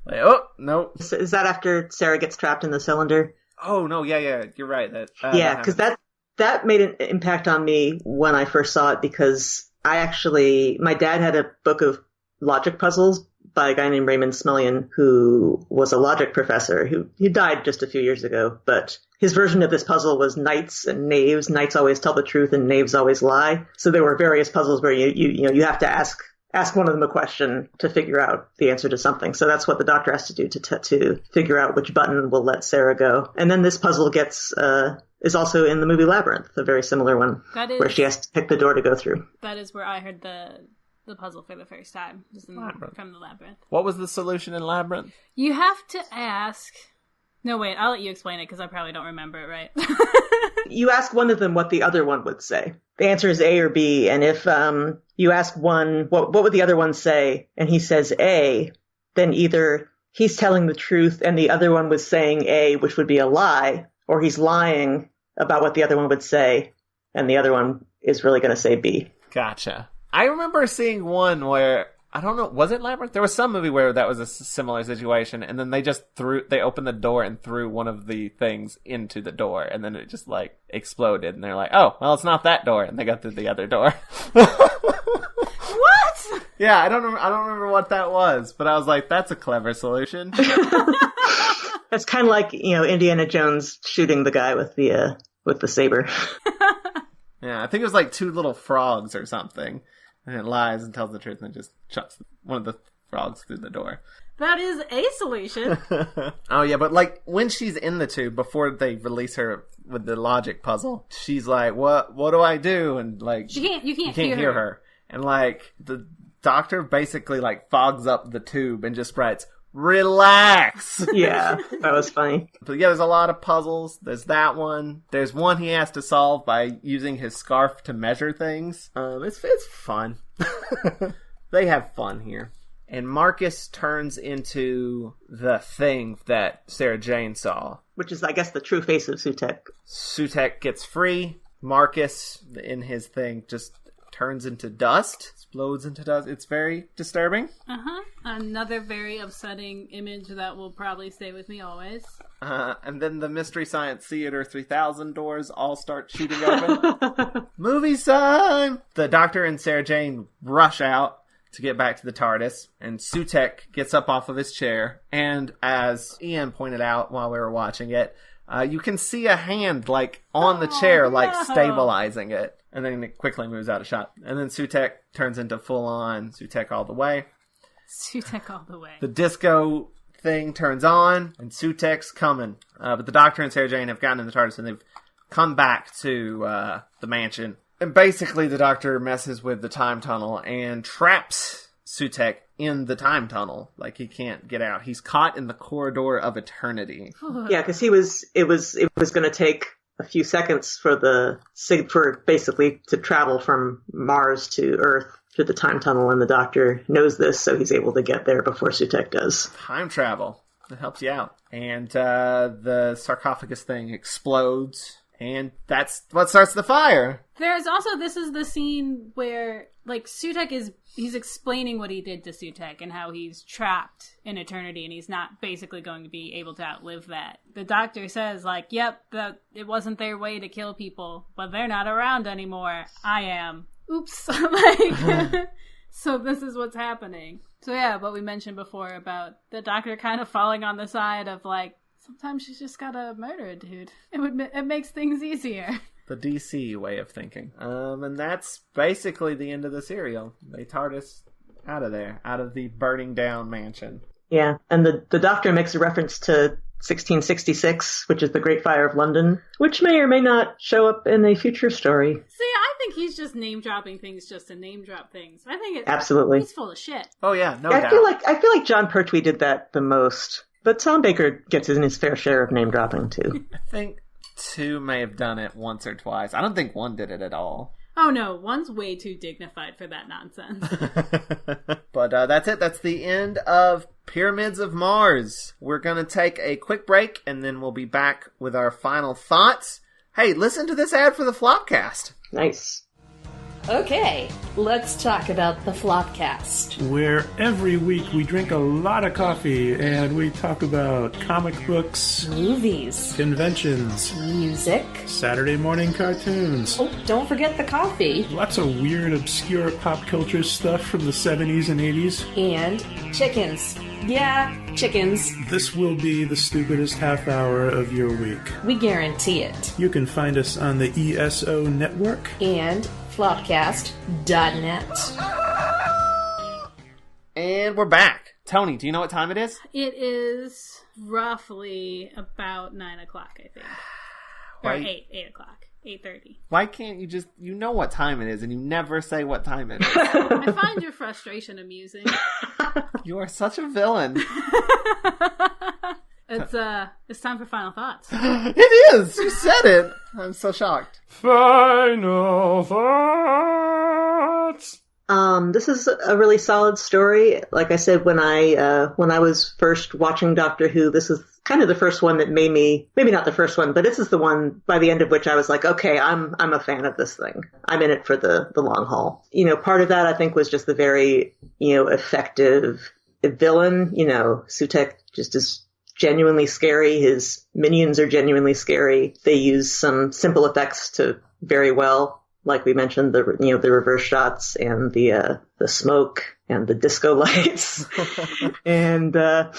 Like, oh, no. Is that after Sarah gets trapped in the cylinder? Oh, no, yeah, you're right. Because that made an impact on me when I first saw it, because my dad had a book of logic puzzles by a guy named Raymond Smellion, who was a logic professor he died just a few years ago. But his version of this puzzle was knights and knaves. Knights always tell the truth and knaves always lie. So there were various puzzles where you have to ask one of them a question to figure out the answer to something. So that's what the doctor has to do to figure out which button will let Sarah go. And then this puzzle is also in the movie Labyrinth, a very similar one, where she has to pick the door to go through. That is where I heard the puzzle for the first time, from the Labyrinth. What was the solution in Labyrinth? You have to ask... No, wait, I'll let you explain it, because I probably don't remember it right. you ask one of them what the other one would say. The answer is A or B. And if you ask one, what would the other one say? And he says A, then either he's telling the truth and the other one was saying A, which would be a lie, or he's lying about what the other one would say, and the other one is really going to say B. Gotcha. I remember seeing one where, I don't know, was it Labyrinth? There was some movie where that was a similar situation, and then they opened the door and threw one of the things into the door, and then it just, like, exploded, and they're like, oh, well, it's not that door, and they got through the other door. What? Yeah, I don't remember what that was, but I was like, that's a clever solution. That's kind of like, Indiana Jones shooting the guy with the saber. Yeah, I think it was like two little frogs or something. And it lies and tells the truth and just chucks one of the frogs through the door. That is a solution. Oh, yeah, but like when she's in the tube, before they release her with the logic puzzle, she's like, what do I do? And like, you can't hear her. And like, the doctor basically like fogs up the tube and just writes, relax. Yeah, that was funny. But yeah, there's a lot of puzzles. There's that one. There's one he has to solve by using his scarf to measure things. It's fun. They have fun here. And Marcus turns into the thing that Sarah Jane saw. Which is, I guess, the true face of Sutekh. Sutekh gets free. Marcus, in his thing, just turns into dust. Explodes into dust. It's very disturbing. Another very upsetting image that will probably stay with me always. And then the Mystery Science Theater 3000 doors all start shooting open. Movie time! The Doctor and Sarah Jane rush out to get back to the TARDIS, and Sutekh gets up off of his chair, and as Ian pointed out while we were watching it, you can see a hand, like, on the chair, like, stabilizing it. And then it quickly moves out of shot. And then Sutekh turns into full-on Sutekh all the way. Sutekh all the way. The disco thing turns on, and Sutekh's coming. But the Doctor and Sarah Jane have gotten in the TARDIS, and they've come back to the mansion. And basically, the Doctor messes with the time tunnel and traps Sutekh in the time tunnel. Like, he can't get out. He's caught in the corridor of eternity. Yeah, because it was going to take a few seconds for basically to travel from Mars to Earth through the time tunnel, and the Doctor knows this, so he's able to get there before Sutekh does. Time travel. It helps you out. And the sarcophagus thing explodes, and that's what starts the fire. There's also, this is the scene where, like, Sutekh he's explaining what he did to Sutekh and how he's trapped in eternity and he's not basically going to be able to outlive that. The Doctor says, like, yep, it wasn't their way to kill people, but they're not around anymore. I am. Oops. Like, so this is what's happening. So yeah, what we mentioned before about the Doctor kind of falling on the side of, like, sometimes you just gotta murder a dude. It makes things easier. The DC way of thinking. And that's basically the end of the serial. They TARDIS out of there, out of the burning down mansion. Yeah, and the Doctor makes a reference to 1666, which is the Great Fire of London, which may or may not show up in a future story. See, I think he's just name-dropping things just to name-drop things. I think absolutely. He's full of shit. Oh yeah, no doubt. I feel like John Pertwee did that the most, but Tom Baker gets in his fair share of name-dropping too. I think 2 may have done it once or twice. I don't think 1 did it at all. Oh no, 1's way too dignified for that nonsense. But that's it. That's the end of Pyramids of Mars. We're going to take a quick break, and then we'll be back with our final thoughts. Hey, listen to this ad for the Flopcast. Nice. Okay, let's talk about the Flopcast. Where every week we drink a lot of coffee and we talk about comic books, Movies, conventions, music, Saturday morning cartoons. Oh, don't forget the coffee. Lots of weird, obscure pop culture stuff from the 70s and 80s. And chickens. Yeah, chickens. This will be the stupidest half hour of your week. We guarantee it. You can find us on the ESO network and Flopcast.net. And we're back. Toni, do you know what time it is? It is roughly about 9 o'clock, I think. Or 8 o'clock. 8:30. Why can't you just, you know what time it is, and you never say what time it is? I find your frustration amusing. You are such a villain. It's time for final thoughts. It is! You said it! I'm so shocked. Final thoughts. This is a really solid story. Like I said, when I was first watching Doctor Who, this is kind of the first one that made me, maybe not the first one, but this is the one by the end of which I was like, okay, I'm a fan of this thing. I'm in it for the long haul. Part of that I think was just the very, effective villain. Sutekh just is genuinely scary. His minions are genuinely scary. They use some simple effects to very well. Like we mentioned, the reverse shots and the smoke and the disco lights. And a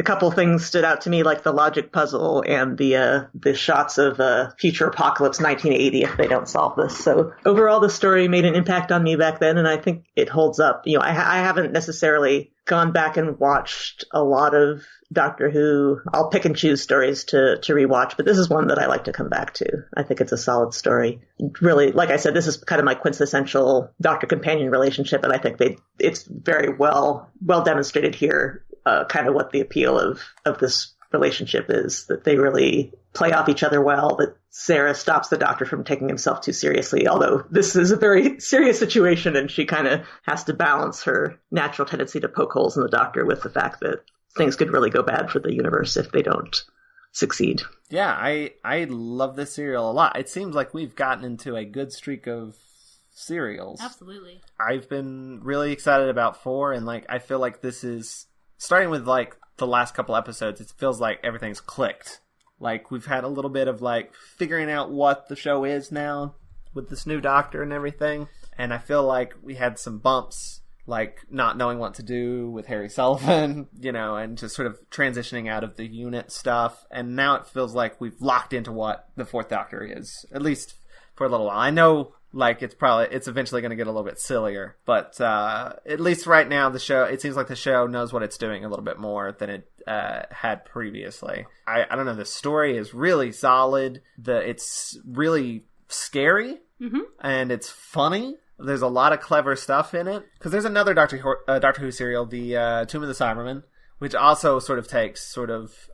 couple things stood out to me, like the logic puzzle and the shots of future apocalypse 1980 if they don't solve this. So overall, the story made an impact on me back then, and I think it holds up. I haven't necessarily gone back and watched a lot of Doctor Who. I'll pick and choose stories to rewatch, but this is one that I like to come back to. I think it's a solid story. Really, like I said, this is kind of my quintessential doctor-companion relationship, and I think it's very well demonstrated here, kind of what the appeal of this relationship is, that they really play off each other well, that Sarah stops the Doctor from taking himself too seriously, although this is a very serious situation, and she kind of has to balance her natural tendency to poke holes in the Doctor with the fact that things could really go bad for the universe if they don't succeed. Yeah, I love this serial a lot. It seems like we've gotten into a good streak of serials. Absolutely. I've been really excited about 4, and I feel like this is starting with the last couple episodes. It feels like everything's clicked. We've had a little bit of figuring out what the show is now with this new Doctor and everything, and I feel like we had some bumps, not knowing what to do with Harry Sullivan, and just sort of transitioning out of the unit stuff. And now it feels like we've locked into what the 4th Doctor is, at least for a little while. I know, it's eventually going to get a little bit sillier, but at least right now, it seems like the show knows what it's doing a little bit more than it had previously. I don't know, the story is really solid. It's really scary, and it's funny. There's a lot of clever stuff in it. Because there's another Doctor Who serial, the Tomb of the Cybermen, which also sort of takes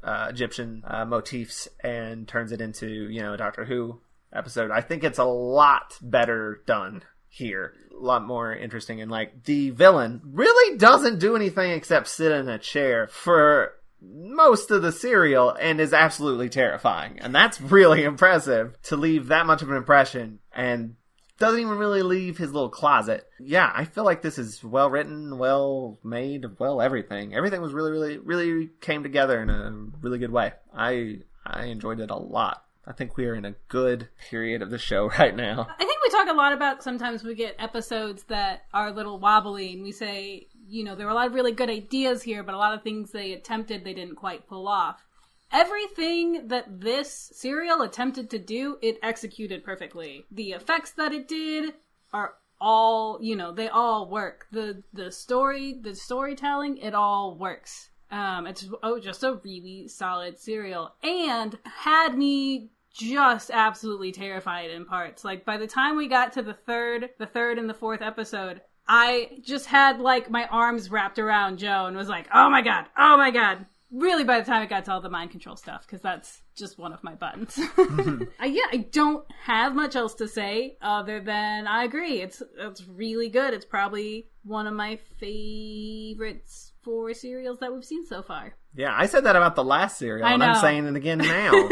Egyptian motifs and turns it into, a Doctor Who episode. I think it's a lot better done here. A lot more interesting. And, the villain really doesn't do anything except sit in a chair for most of the serial and is absolutely terrifying. And that's really impressive to leave that much of an impression and doesn't even really leave his little closet. Yeah, I feel like this is well written, well made, well everything. Everything was really, really, really came together in a really good way. I enjoyed it a lot. I think we are in a good period of the show right now. I think we talk a lot about sometimes we get episodes that are a little wobbly and we say, there were a lot of really good ideas here, but a lot of things they attempted they didn't quite pull off. Everything that this serial attempted to do, it executed perfectly. The effects that it did are all, they all work. The storytelling, it all works. It's just a really solid serial, and had me just absolutely terrified in parts. By the time we got to the third and the 4th episode, I just had my arms wrapped around Joe and was like, oh my god. Really, by the time it got to all the mind control stuff, because that's just one of my buttons. I don't have much else to say other than I agree. It's really good. It's probably one of my favorites for serials that we've seen so far. Yeah, I said that about the last serial, and I'm saying it again now.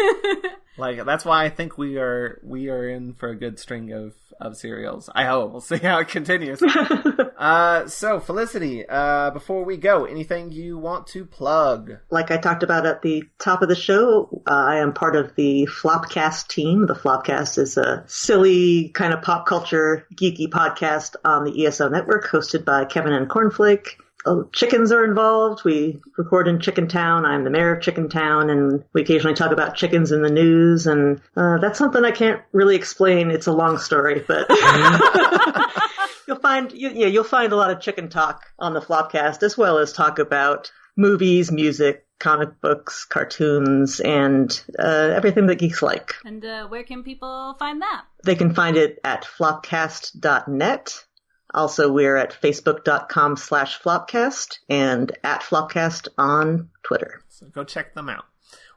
That's why I think we are in for a good string of serials. I hope. We'll see how it continues. So, Felicity, before we go, anything you want to plug? Like I talked about at the top of the show, I am part of the Flopcast team. The Flopcast is a silly kind of pop culture geeky podcast on the ESO network hosted by Kevin and Cornflake. Chickens are involved. We record in Chicken Town. I'm the mayor of Chicken Town, and we occasionally talk about chickens in the news, and that's something I can't really explain. It's a long story, but you'll find a lot of chicken talk on the Flopcast, as well as talk about movies, music, comic books, cartoons, and everything that geeks like. And where can people find that? They can find it at flopcast.net. Also, we're at facebook.com/Flopcast and at Flopcast on Twitter. So go check them out.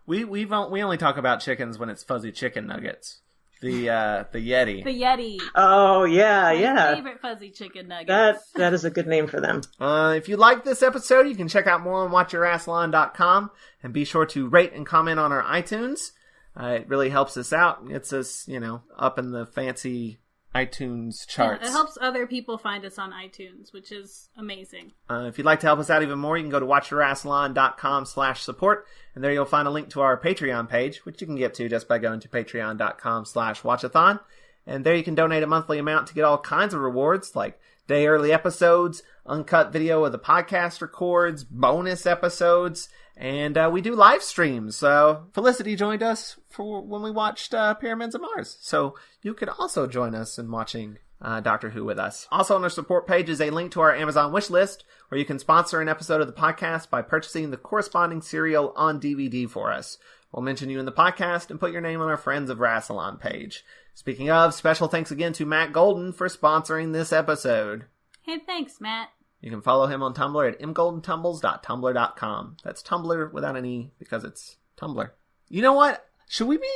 We only talk about chickens when it's fuzzy chicken nuggets. The Yeti. The Yeti. Oh, yeah, My favorite fuzzy chicken nuggets. That is a good name for them. If you like this episode, you can check out more on Watch-A-Rassilon.com and be sure to rate and comment on our iTunes. It really helps us out. It gets us, up in the fancy iTunes charts. Yeah, it helps other people find us on iTunes, which is amazing. If you'd like to help us out even more, you can go to watcherassilon.com/support, and there you'll find a link to our Patreon page, which you can get to just by going to patreon.com/watchathon. And there you can donate a monthly amount to get all kinds of rewards, like day early episodes, uncut video of the podcast records, bonus episodes, and we do live streams. So Felicity joined us for when we watched Pyramids of Mars. So you could also join us in watching Doctor Who with us. Also on our support page is a link to our Amazon wish list, where you can sponsor an episode of the podcast by purchasing the corresponding serial on DVD for us. We'll mention you in the podcast and put your name on our Friends of Rassilon page. Speaking of, special thanks again to Matt Golden for sponsoring this episode. Hey, thanks, Matt. You can follow him on Tumblr at mgoldentumbles.tumblr.com. That's Tumblr without an E because it's Tumblr. You know what? Should we be,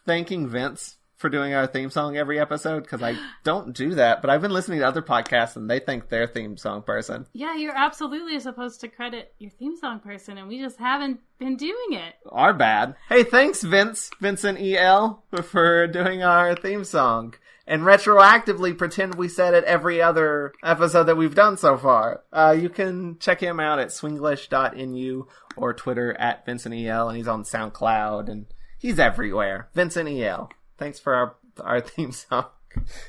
thanking Vince for doing our theme song every episode? Because I don't do that, but I've been listening to other podcasts and they think they're theme song person. Yeah, you're absolutely supposed to credit your theme song person, and we just haven't been doing it. Our bad. Hey, thanks, Vincent E.L., for doing our theme song. And retroactively pretend we said it every other episode that we've done so far. You can check him out at swinglish.nu or Twitter at Vincent E.L., and he's on SoundCloud, and he's everywhere. Vincent E.L. Thanks for our theme song.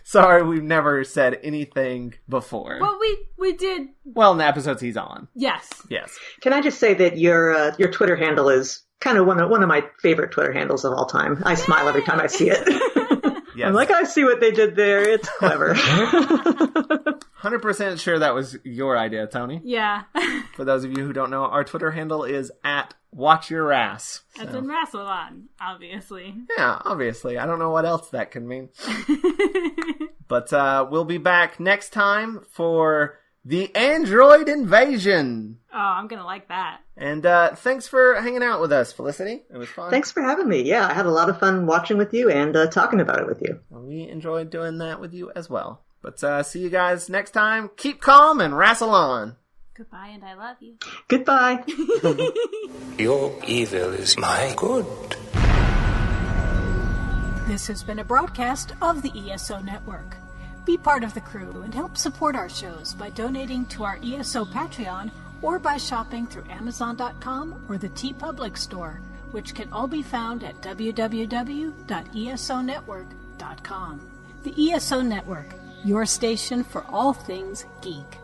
Sorry, we've never said anything before. Well, we did. Well, in the episodes he's on. Yes. Yes. Can I just say that your Twitter handle is kind of one of my favorite Twitter handles of all time. I smile every time I see it. Yes. I'm like, I see what they did there. It's clever. 100% sure that was your idea, Toni. Yeah. For those of you who don't know, our Twitter handle is at WatchYourAss. That's in Rassilon, obviously. Yeah, obviously. I don't know what else that can mean. But we'll be back next time for the Android Invasion. Oh, I'm going to like that. And thanks for hanging out with us, Felicity. It was fun. Thanks for having me. Yeah, I had a lot of fun watching with you and talking about it with you. Well, we enjoyed doing that with you as well. But see you guys next time. Keep calm and Rassilon. Goodbye, and I love you. Goodbye. Your evil is my good. This has been a broadcast of the ESO Network. Be part of the crew and help support our shows by donating to our ESO Patreon or by shopping through Amazon.com or the TeePublic store, which can all be found at www.esonetwork.com. The ESO Network, your station for all things geek.